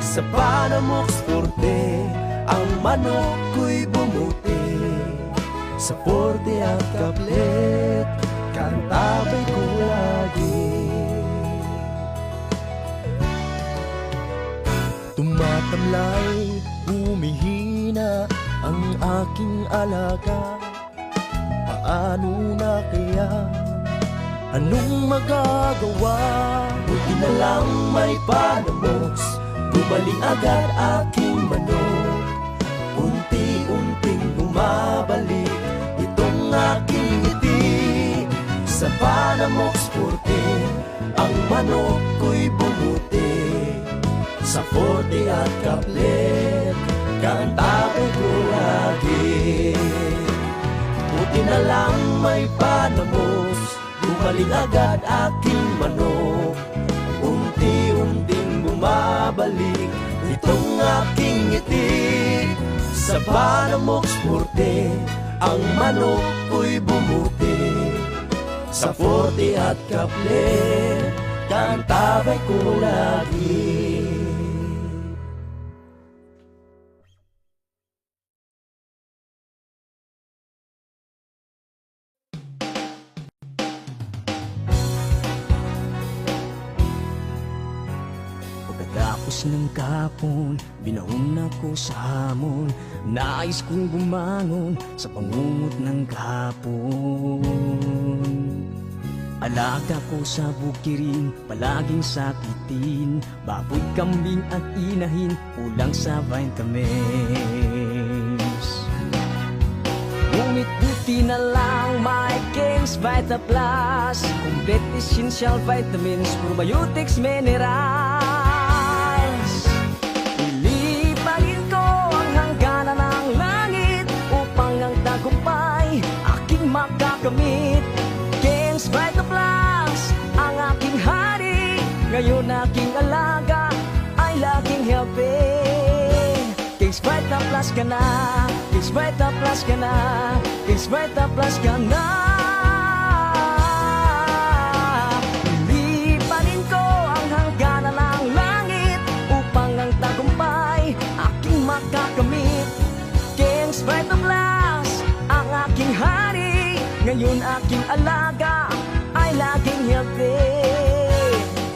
Speaker 6: Sa Panamox Forte, ang manok ko'y bumuti. Sa Forte at Kaplet, kantabay ko lagi. Tumatamlay, humihina ang aking alaga. Paano na kaya? Anong magagawa? Buti na lang may Panamox, gumaling agad aking manok. Unti-unting bumabalik itong aking ngiti. Sa Panamox Forte, ang manok ko'y bumuti. Sa Forte at Kaplet, kantabay ko lagi. Buti na lang may Panamox, gumaling agad aking manok. Unti-unting bumabalik itong aking ngiti. Sa Panamox Forte, ang manok ko'y bumuti. Sa Forte at Kaplet, kantabay ko lagi. Pagkatapos ng kapon, binahon ako sa hamon. Nais kong bumangon sa pangungot ng kapon. Alaga ko sa bukirin, palaging sakitin. Baboy, kambing at inahin, kulang sa vitamins. Ngunit buti na lang may King's Vita Plus, complete essential vitamins, probiotics, minerals. Ilipagin ko ang hangganan ng langit upang ang tagumpay aking makakamit. King's Vita Plus, ang aking hari, ngayon aking alaga ay laging healthy. King's Vita
Speaker 1: Vita Plus ka na, Kings Vita Plus ka na, Kings Vita Plus ka na. Lipanin ko ang hangganan ng langit upang ang tagumpay aking makakamit. Kings Vita Plus, ang aking hari, ngayon aking alaga ay laging healthy.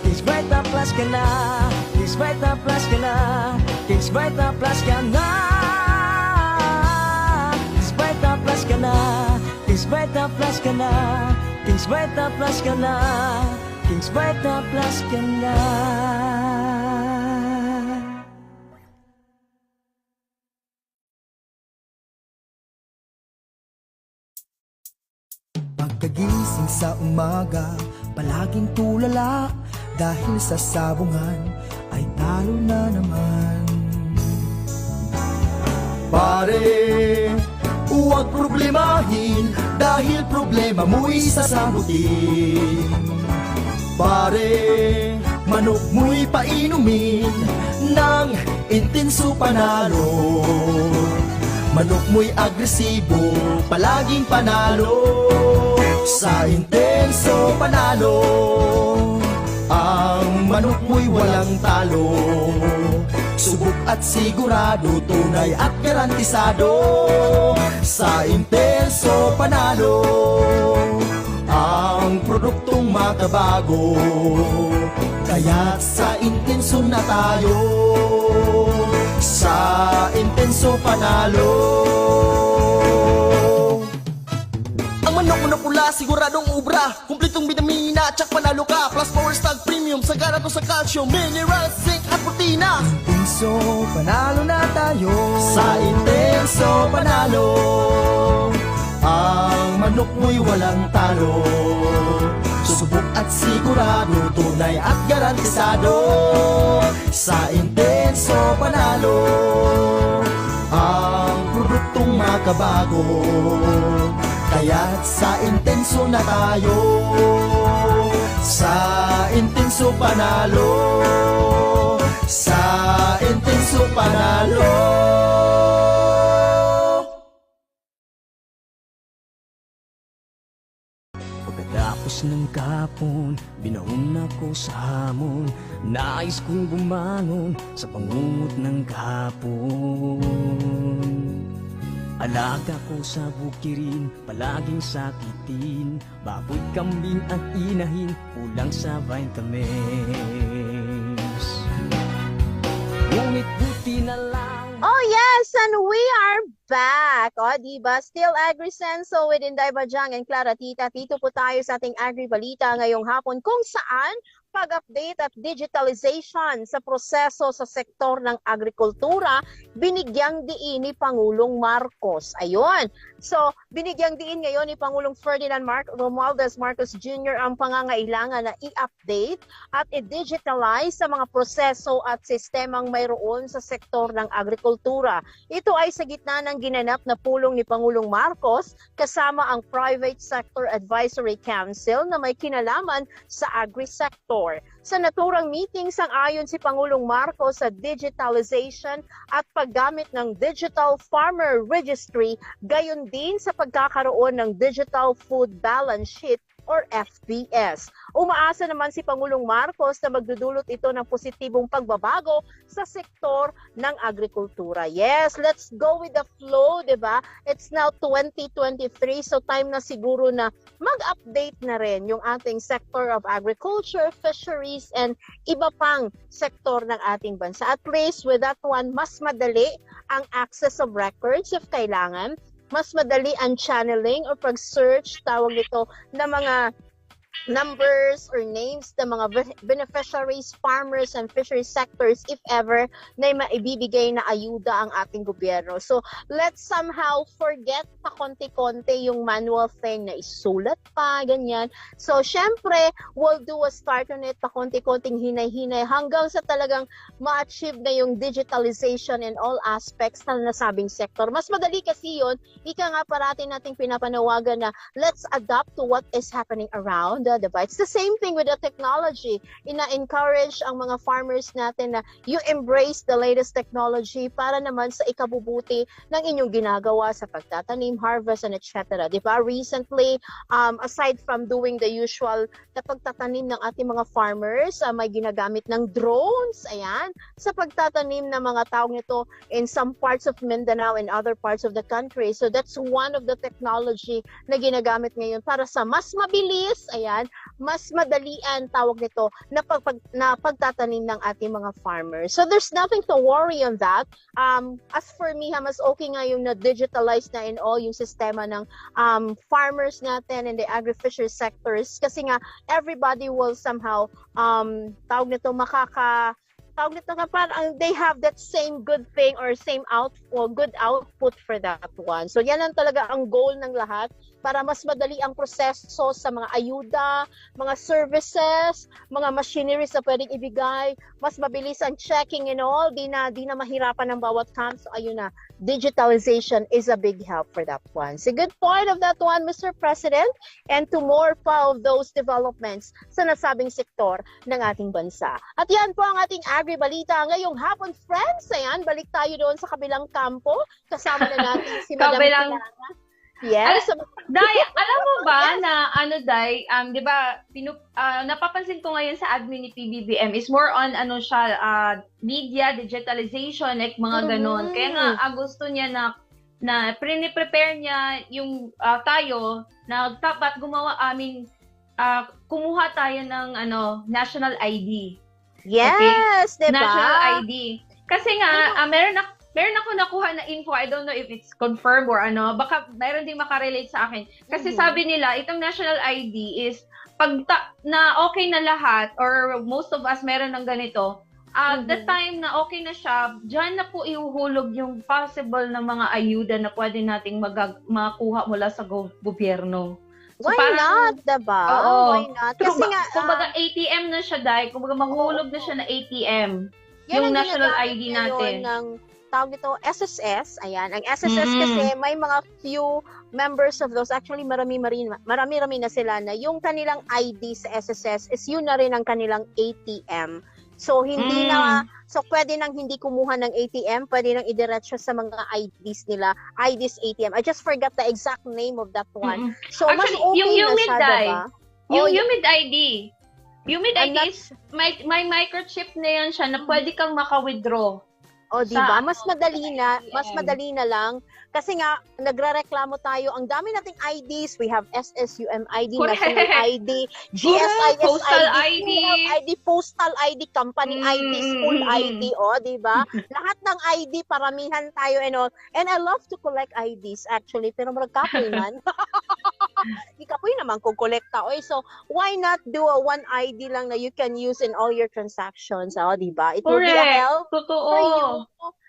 Speaker 1: Kings Vita Plus ka na, Kings Vita Plus ka na, Kings Vita Plus ka na. Kings Vita Plus ka na, Kings Vita Plus ka na, Kings Vita Plus ka na, Kings Vita Plus ka na.
Speaker 7: Pagkagising sa umaga, palaging tulala dahil sa sabungan ay talo na naman. Pare, huwag problemahin dahil problema mo'y sasagutin. Pare, manok mo'y painumin ng intenso panalo. Manok mo'y agresibo, palaging panalo. Sa intenso panalo, ang manok mo'y walang talo. Subok at sigurado, tunay at garantisado. Sa intenso panalo, ang produktong makabago. Kaya't sa intenso na tayo, sa intenso panalo. Ang manok pula, siguradong ubra, kumpletong bitamina, tsak panalo ka. Plus power stag premium, sagana to sa calcium, minerals, zinc at protina. Intenso panalo na tayo, sa intenso panalo. Ang manok mo'y walang talo. Subok at sigurado, tunay at garantisado. Sa intenso panalo, ang produktong makabago. Kaya't sa intenso na tayo, sa intenso panalo, sa intenso panalo.
Speaker 6: Pagkatapos ng kapon, binaon ako sa hamon. Nais kong bumangon sa pangungot ng kapon. Alaga ko sa bukirin, palaging sakitin. Baboy, kambing at inahin, kulang sa vitamins. Ngunit buti na lang.
Speaker 4: Oh yes, and we are back. O, diba? Still Agrisenso with Inday Bajang and Clara Tita. Dito po tayo sa ating Agri-Balita ngayong hapon kung saan pag-update at digitalization sa proseso sa sektor ng agrikultura, binigyang diin ni Pangulong Marcos. Ayun. So, binigyang diin ngayon ni Pangulong Ferdinand Romualdez Marcos Jr. ang pangangailangan na i-update at i-digitalize sa mga proseso at sistemang mayroon sa sektor ng agrikultura. Ito ay sa gitna ng ginanap na pulong ni Pangulong Marcos kasama ang Private Sector Advisory Council na may kinalaman sa agri-sector. Sa naturang meeting, sang-ayon si Pangulong Marcos sa digitalization at paggamit ng Digital Farmer Registry, gayon din sa pagkakaroon ng Digital Food Balance Sheet or FBS. Umaasa naman si Pangulong Marcos na magdudulot ito ng positibong pagbabago sa sektor ng agrikultura. Yes, let's go with the flow, di ba? It's now 2023, so time na siguro na mag-update na rin yung ating sector of agriculture, fisheries, and iba pang sektor ng ating bansa. At least with that one, mas madali ang access of records if kailangan. Mas madali ang channeling or pag-search, tawag nito, na mga numbers or names ng mga beneficiaries, farmers, and fisheries sectors if ever na maibibigay na ayuda ang ating gobyerno. So, let's somehow forget pa konti-konti yung manual thing na isulat pa, ganyan. So, syempre, we'll do a start on it pa konti-konting hinay-hinay hanggang sa talagang ma-achieve na yung digitalization in all aspects ng nasabing sector. Mas madali kasi yun, ika nga parati nating pinapanawagan na let's adapt to what is happening around ayuda, diba? It's the same thing with the technology. Ina-encourage ang mga farmers natin na you embrace the latest technology para naman sa ikabubuti ng inyong ginagawa sa pagtatanim, harvest, and etc. Diba? Recently, aside from doing the usual na pagtatanim ng ating mga farmers, may ginagamit ng drones, ayan, sa pagtatanim ng mga tawag nito in some parts of Mindanao and other parts of the country. So that's one of the technology na ginagamit ngayon para sa mas mabilis, ayan, mas madalian tawag nito na pagtatanim ng ating mga farmers. So there's nothing to worry on that. As for me, mas okay nga yung na-digitalize na in all yung sistema ng farmers natin and the agri-fishery sectors kasi nga everybody will somehow tawag nito parang they have that same good thing or same good output for that one. So yan lang talaga ang goal ng lahat para mas madali ang proseso sa mga ayuda, mga services, mga machineries na pwedeng ibigay, mas mabilis ang checking and all, di na mahirapan ng bawat camp. So ayun na, digitalization is a big help for that one. So good point of that one, Mr. President, and to more pa of those developments sa nasabing sektor ng ating bansa. At yan po ang ating agri-balita ngayong hapon, friends. Ayan, balik tayo doon sa kabilang kampo. Kasama na natin si Madam Kilana. Yes.
Speaker 3: Day, alam mo ba na Day, 'di ba, napapansin ko ngayon sa admin ni PBBM is more on media digitalization, like mga ganon. Kaya nga gusto niya na prepare niya yung tayo na dapat kumuha tayo ng national ID.
Speaker 4: Yes,
Speaker 3: okay?
Speaker 4: Diba?
Speaker 3: National ID. Kasi nga meron ako nakuha na info, I don't know if it's confirmed or baka meron ding makarelate sa akin. Kasi sabi nila, itong national ID is, na okay na lahat, or most of us meron ng ganito, the time na okay na siya, dyan na po ihuhulog yung possible na mga ayuda na pwede nating makuha mula sa gobyerno. So,
Speaker 4: why not, diba? Why not? Kasi
Speaker 3: kumbaga ATM na siya, Day. Kumbaga mahulog na siya na ATM. Yung national ID natin.
Speaker 4: Tawag nito, SSS. Ayan, ang SSS kasi may mga few members of those, actually marami na sila na yung kanilang ID sa SSS is yun na rin ang kanilang ATM. So pwede nang hindi kumuha ng ATM, pwede nang idiretso sa mga IDs nila, IDs ATM. I just forgot the exact name of that one. So
Speaker 3: actually,
Speaker 4: mas okay
Speaker 3: yung
Speaker 4: na siya, diba?
Speaker 3: Yung UMID ID. UMID ID is may microchip na yan siya na pwede kang maka-withdraw.
Speaker 4: O, diba? Mas madali na lang. Kasi nga, nagrereklamo tayo. Ang dami nating IDs. We have SSUM ID, National ID, GSIS
Speaker 3: Postal
Speaker 4: ID, Postal ID, Company ID, School ID. O, diba? Lahat ng ID, paramihan tayo and all. And I love to collect IDs, actually. Pero magkapoy man. Di kapoy naman kung kolekta. So, why not do a one ID lang na you can use in all your transactions? O, diba? It will be a help for you.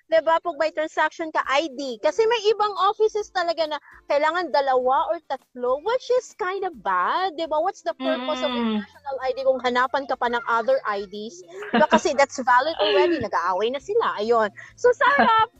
Speaker 4: Diba? Pag may transaction ka, ID. Kasi may ibang offices talaga na kailangan 2 or 3, which is kind of bad. Diba? What's the purpose of your national ID kung hanapan ka pa ng other IDs? Diba? Kasi that's valid already. Nag-aaway na sila. Ayun. So, sarap.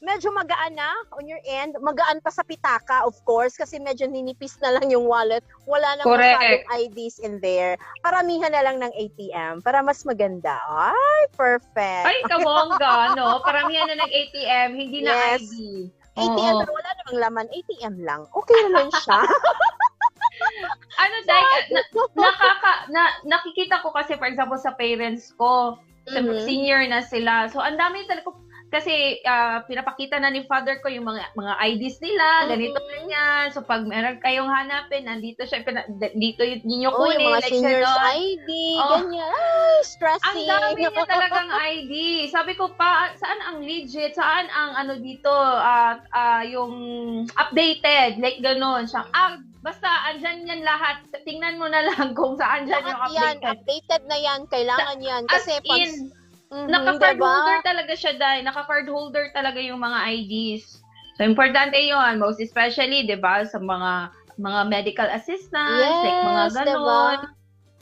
Speaker 4: Medyo magaan na on your end. Magaan pa sa pitaka, of course, kasi medyo ninipis na lang yung wallet. Wala nang masyadong IDs in there. Paramihan na lang ng ATM para mas maganda. Ay, perfect.
Speaker 3: Ay, kabongga, no? Paramihan na ng ATM, hindi na ID.
Speaker 4: ATM, pero wala namang laman. ATM lang. Okay naman siya.
Speaker 3: Nakikita ko kasi, for example, sa parents ko, senior na sila. So, ang dami talaga, kasi pinapakita na ni father ko yung mga IDs nila, ganito ganyan. So pag meron kayong hanapin, nandito siya, dito yun yung kunin.
Speaker 4: Yung mga
Speaker 3: like,
Speaker 4: seniors ID, ganyan. Ay, stressing.
Speaker 3: Ang dami niya talagang ID. Sabi ko pa, saan ang legit? Saan ang dito, yung updated? Like ganon. Siya, basta andyan yan lahat. Tingnan mo na lang kung saan dyan yung updated.
Speaker 4: Yan, updated na yan. Kailangan yan. Kasi
Speaker 3: naka-card holder talaga siya, Day. Naka-card holder talaga yung mga IDs. So, importante yun. Most especially, di ba, sa mga medical assistants, like mga ganon.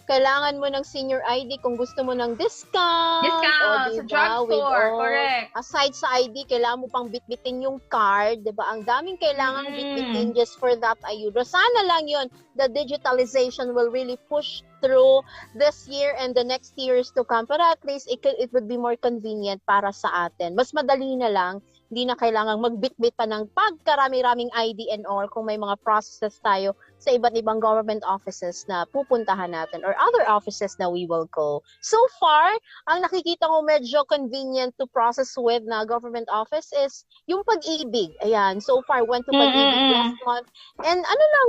Speaker 4: kailangan mo ng senior ID kung gusto mo ng discount.
Speaker 3: Discount sa drugstore, correct.
Speaker 4: Aside sa ID, kailangan mo pang bitbitin yung card, di ba? Ang daming kailangan bitbitin just for that ayuda. Sana lang yun, the digitalization will really push through this year and the next years to come. Pero at least it would be more convenient para sa atin. Mas madali na lang. Hindi na kailangang magbitbit pa ng pagkarami-raming ID and all kung may mga processes tayo sa iba't ibang government offices na pupuntahan natin or other offices na we will go. So far, ang nakikita ko medyo convenient to process with na government office is yung Pag-ibig. Ayan, so far, went to Pag-ibig last month. And ano lang,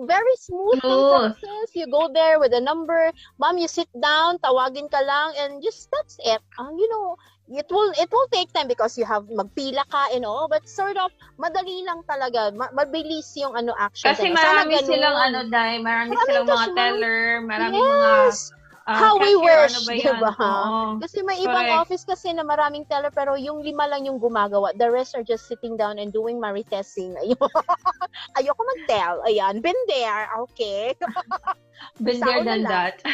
Speaker 4: very smooth ang process. You go there with a number, ma'am, you sit down, tawagin ka lang, and just that's it. You know, it will take time because you have magpila ka and all, but sort of madali lang talaga, mabilis yung action.
Speaker 3: Kasi marami silang marami silang mga teller, marami mga
Speaker 4: how we
Speaker 3: cashier,
Speaker 4: wish,
Speaker 3: ba yan?
Speaker 4: diba?
Speaker 3: Oo.
Speaker 4: Kasi may ibang office kasi na maraming teller pero yung 5 lang yung gumagawa. The rest are just sitting down and doing maritesing. Ayoko mag-tell. Ayan, been there. Okay.
Speaker 3: Been there, done that.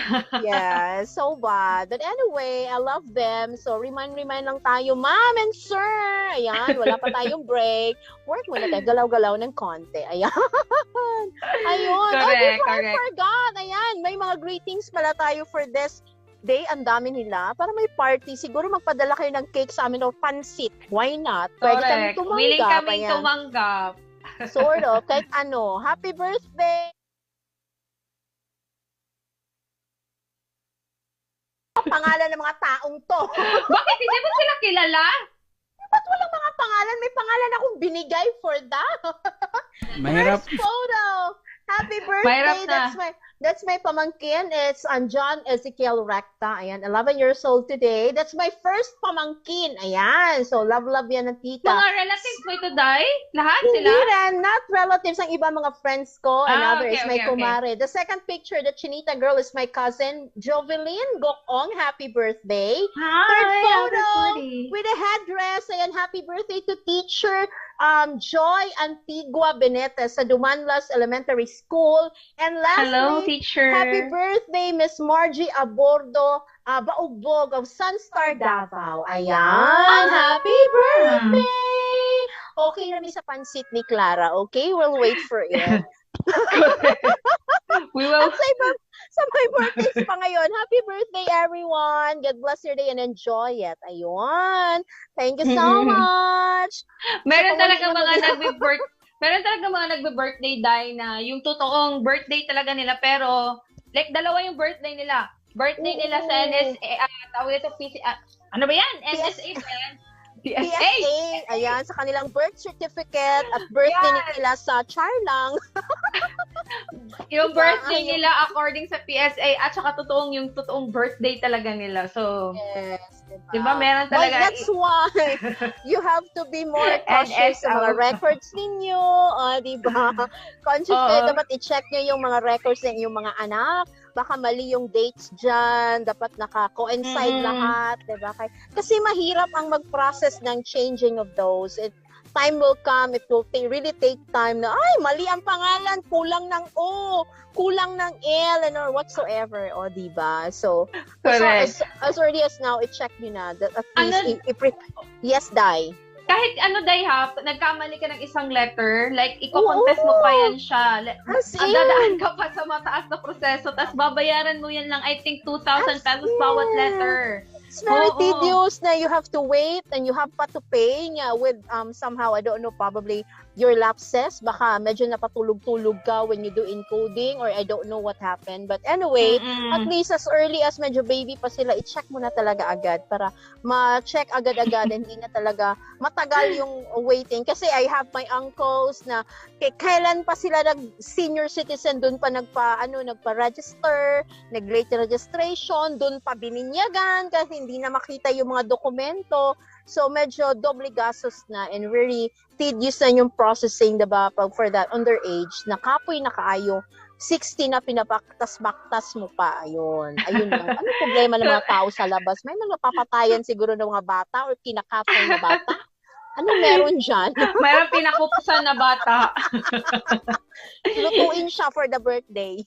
Speaker 4: Yeah, so bad. But anyway, I love them. So, remind lang tayo, ma'am and sir. Ayan, wala pa tayong break. Work muna tayo, galaw-galaw ng konti. Ayan. Ayun.
Speaker 3: Correct.
Speaker 4: I forgot. Ayan, may mga greetings pala tayo for this day. Ang dami nila. Para may party, siguro magpadala kayo ng cake sa amin o pansit. Why not? Pwede kami tumanggap.
Speaker 3: Willing kaming tumanggap.
Speaker 4: Sort of. Kahit ano. Happy birthday! Pangalan ng mga taong to.
Speaker 3: Bakit hindi mo sila kilala?
Speaker 4: Ba't walang mga pangalan? May pangalan akong binigay for that.
Speaker 6: Mahirap.
Speaker 4: First photo. Happy birthday. That's my pamangkin. It's John Ezekiel Recta. Ayan, 11 years old today. That's my first pamangkin. Ayan. So, love yan ng tita.
Speaker 3: Mga relatives mo ito, Day? Lahat sila?
Speaker 4: Hindi rin. Not relatives. Ang iba mga friends ko. Another is my kumare. The second picture, the Chinita girl, is my cousin, Jovelyn Gokong. Happy birthday.
Speaker 3: Hi,
Speaker 4: Third photo
Speaker 3: everybody.
Speaker 4: with a headdress. Ayan, happy birthday to teacher Joy Antigua Benitez sa Dumanlas Elementary School. And lastly,
Speaker 3: Hello, teacher.
Speaker 4: happy birthday, Miss Margie Abordo Baugbog of Sunstar Davao. Ayan, happy birthday! Okay na sa pansit ni Clara, okay? We'll wait for it.
Speaker 3: We will.
Speaker 4: At sa my birthdays pa ngayon, happy birthday everyone! God bless your day and enjoy it. Ayun. Thank you so much!
Speaker 3: Meron talaga mga nagbe-birthday, Day, na yung totoong birthday talaga nila, pero like dalawa yung birthday nila. Birthday nila sa NSA, tawag ito ano ba yan? NSA ba yan?
Speaker 4: PSA! Ayan, sa kanilang birth certificate at birthday nila sa Charlang.
Speaker 3: Yung birthday nila according sa PSA at saka yung totoong birthday talaga nila. So,
Speaker 4: yes,
Speaker 3: diba meron talaga.
Speaker 4: Well, that's why you have to be more cautious sa mga records ninyo. Diba? Conscious kayo, dapat i-check nyo yung mga records ng yung mga anak. Baka mali yung dates dyan. Dapat naka-coincide lahat. Diba? Kasi mahirap ang mag-process ng changing of those. Time will come, it will really take time na, mali ang pangalan, kulang ng O, kulang ng L, or whatsoever. O, diba? So, as early as now, i-check nyo na. That at least, yes, Dai.
Speaker 3: Kahit Day nagkamali ka ng isang letter, like, iko-contest mo pa yan siya. Dadaan ka pa sa mataas na proseso, tapos babayaran mo yan lang, I think, 2,000 pesos bawat letter.
Speaker 4: It's very tedious na you have to wait and you have pa to pay with somehow, I don't know, probably your lapses. Baka medyo napatulog-tulog ka when you do encoding or I don't know what happened. But anyway, at least as early as medyo baby pa sila, i-check mo na talaga agad para ma-check agad-agad hindi na talaga matagal yung waiting. Kasi I have my uncles na kailan pa sila senior citizen, dun pa nagpa-register, nag-late registration, dun pa bininyagan kasi hindi na makita yung mga dokumento. So, medyo doble gastos na and very tedious na yung processing, diba, for that underage na kapoy na kaayo 60 na pinapaktas-baktas mo pa. Ayun lang. Ano problema ng mga tao sa labas? May mga papatayan siguro ng mga bata or kinakatay na bata? Ano meron dyan?
Speaker 3: Mayroong pinakupusan na bata.
Speaker 4: Lutuin siya for the birthday.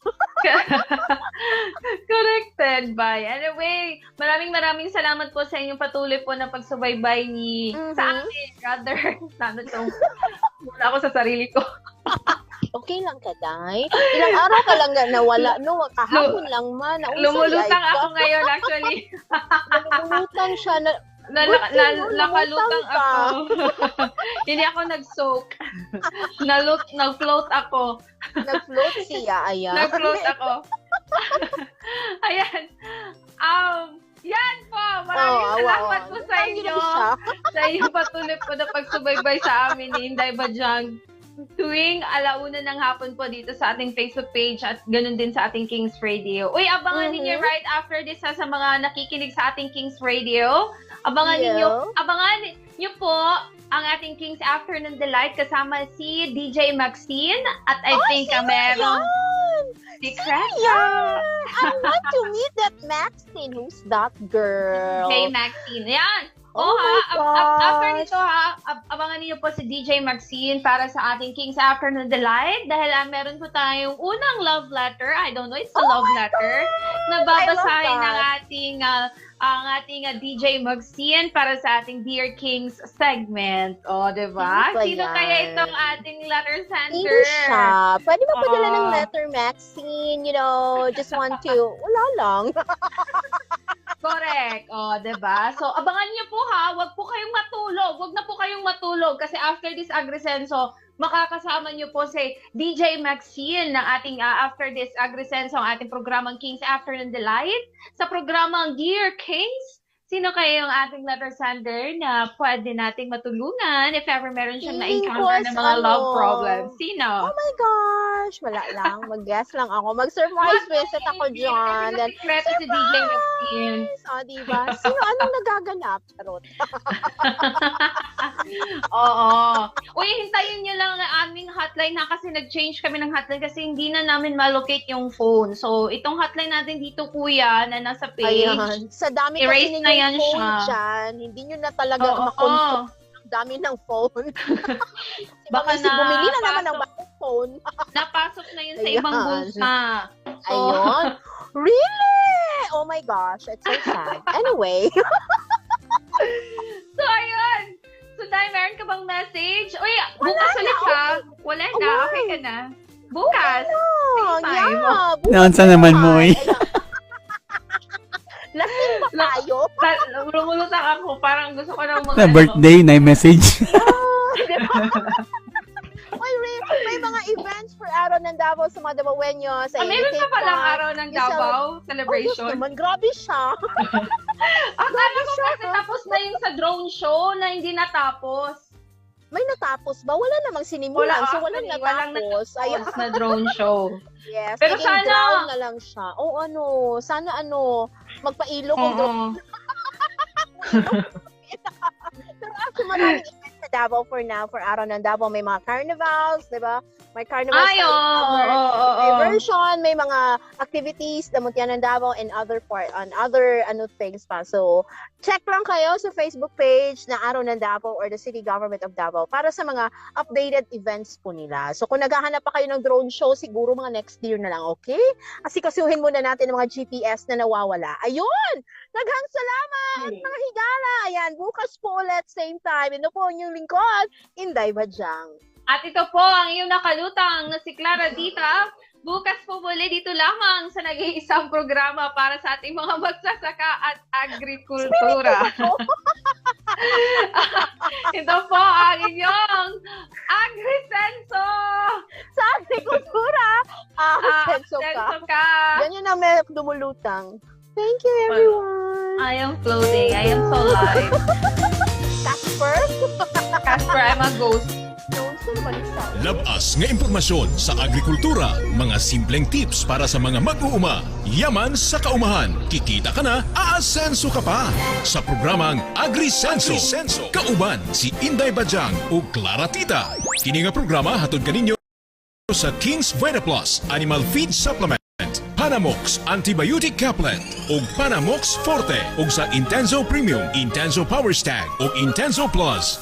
Speaker 3: Corrected by. Anyway, maraming salamat po sa inyong patuloy po na pagsubaybay sa akin. Rather, mula ako sa sarili ko.
Speaker 4: Okay lang ka, Day? Ilang araw ka lang nawala, no? Kahapon lang man.
Speaker 3: Lumulutang ako ngayon, actually.
Speaker 4: Lumulutang siya.
Speaker 3: Nakalutang ako. Hindi ako nag-soak. Nag-float ako.
Speaker 4: Nag-float siya, ayan.
Speaker 3: Nag-float ako. Ayan. Yan po. Maraming salamat po sa inyo. Sa inyong patuloy po na pagsubaybay sa amin ni Inday Bajang. Tuwing 1:00 ng hapon po dito sa ating Facebook page at ganun din sa ating Kings Radio. Uy, abangan ninyo right after this sa mga nakikinig sa ating Kings Radio. Abangan niyo po ang ating Kings Afternoon Delight kasama si DJ Maxine at I think merong si Cressa.
Speaker 4: I want to meet that Maxine. Who's that girl?
Speaker 3: Hey Maxine. Yan.
Speaker 4: Oh my gosh.
Speaker 3: After nito abangan niyo po si DJ Maxine para sa ating Kings Afternoon Delight dahil meron po tayong unang love letter. I don't know, it's a love letter na babasahin ng ating DJ Maxine para sa ating Dear Kings segment. O, diba? Sino kaya itong ating letter sender?
Speaker 4: Hindi siya. Pwede ba padala ng letter, Maxine? You know, just want to, wala lang.
Speaker 3: Correct. O, diba? So, abangan niyo po ha. Huwag po kayong matulog. Huwag na po kayong matulog kasi after this Agrisenso, makakasama niyo po si DJ Maxine ng ating after this Agrisenso, ang ating programang Kings Afternoon Delight. Sa programang Dear Kings, sino kaya yung ating letter sender na pwede nating matulungan if ever meron siyang na-encounter ng mga love problems? Sino?
Speaker 4: Oh my gosh! Wala lang. Mag-guess lang ako. Mag-surprise visit ako dyan. Then,
Speaker 3: Secret si DJ Maxine.
Speaker 4: O, diba? Sino? Anong nagaganap? Charot.
Speaker 3: Oo. Uy, hintayin niyo lang ang aming hotline na kasi nag-change kami ng hotline kasi hindi na namin malocate yung phone. So, itong hotline natin dito, kuya, na nasa page.
Speaker 4: Ayan. Sa dami
Speaker 3: Erase
Speaker 4: kasi
Speaker 3: na yan
Speaker 4: ng phone
Speaker 3: siya.
Speaker 4: dyan, hindi nyo na talaga
Speaker 3: Oo.
Speaker 4: makontrol ang dami ng phone.
Speaker 3: Baka
Speaker 4: Baka bumili na naman ng
Speaker 3: napasok.
Speaker 4: bagong phone.
Speaker 3: Napasok na yun sa
Speaker 4: Ayan.
Speaker 3: ibang bulsa. So,
Speaker 4: Ayun. Really? Oh my gosh, it's so sad. Anyway.
Speaker 3: So, ayun. So, Day, meron ka bang message? Uy, bukas ulit ha. Wala na. Okay ka na. Bukas.
Speaker 4: Oh,
Speaker 3: Same time.
Speaker 4: yeah.
Speaker 8: Naunsa naman mo eh.
Speaker 4: Lasing ba tayo?
Speaker 3: Lumulutang ako. Parang gusto ko nang
Speaker 8: Na birthday na yung message.
Speaker 4: Uy, may mga events for Araw ng Davao sa mga Davaoeño. Sa
Speaker 3: meron ka palang araw ng Davao
Speaker 4: Oh,
Speaker 3: celebration?
Speaker 4: naman, grabe siya.
Speaker 3: Akala ko kasi tapos na yung sa drone show na hindi natapos.
Speaker 4: May natapos ba? Wala namang sinimulan. So, walang
Speaker 3: walang
Speaker 4: natapos. Ayun.
Speaker 3: natapos na drone show.
Speaker 4: Yes.
Speaker 3: Pero
Speaker 4: Naging
Speaker 3: sana-
Speaker 4: ground na lang siya. O sana magpailo kung
Speaker 3: Oo.
Speaker 4: Pero actually, maraming events sa Davao for now. For Araw ng Davao, may mga carnivals, di ba? May carnivals
Speaker 3: Ay, oo.
Speaker 4: diversion, may mga activities, Damutian ng Davao, and other things pa. So, check lang kayo sa Facebook page na Araw ng Davao or the City Government of Davao para sa mga updated events po nila. So, kung naghahanap pa kayo ng drone show, siguro mga next year na lang, okay? Kasi kasuhin muna natin ang mga GPS na nawawala. Ayun! Naghang salamat, mga higala! Ayan, bukas po ulit, same time. Ito po ang inyong lingkod, Inday Bajang.
Speaker 3: At ito po ang iyong nakalutang na si Clara Dita. Bukas po muli dito lamang sa nag-iisang programa para sa ating mga magsasaka at agrikultura. Ito po ang inyong Agrisenso!
Speaker 4: Sa agrikultura, senso ka.
Speaker 3: Senso ka!
Speaker 4: Ganyan na may dumulutang. Thank you, everyone.
Speaker 3: I am floating. I am so live.
Speaker 4: Casper?
Speaker 3: Casper, I'm a ghost.
Speaker 4: Don't say malisa.
Speaker 2: Labas nga impormasyon sa agrikultura, mga simpleng tips para sa mga mag-uuma. Yaman sa kaumahan, kikita ka na, aasenso ka pa. Sa programang Agrisenso, kauban si Inday Bajang o Clara Tita. Kini nga programa hatod kaninyo sa King's Vitaplus Animal Feed Supplement, Panamox Antibiotic Caplet ug Panamox Forte ug sa Intenso Premium, Intenso Power Stag ug Intenso Plus.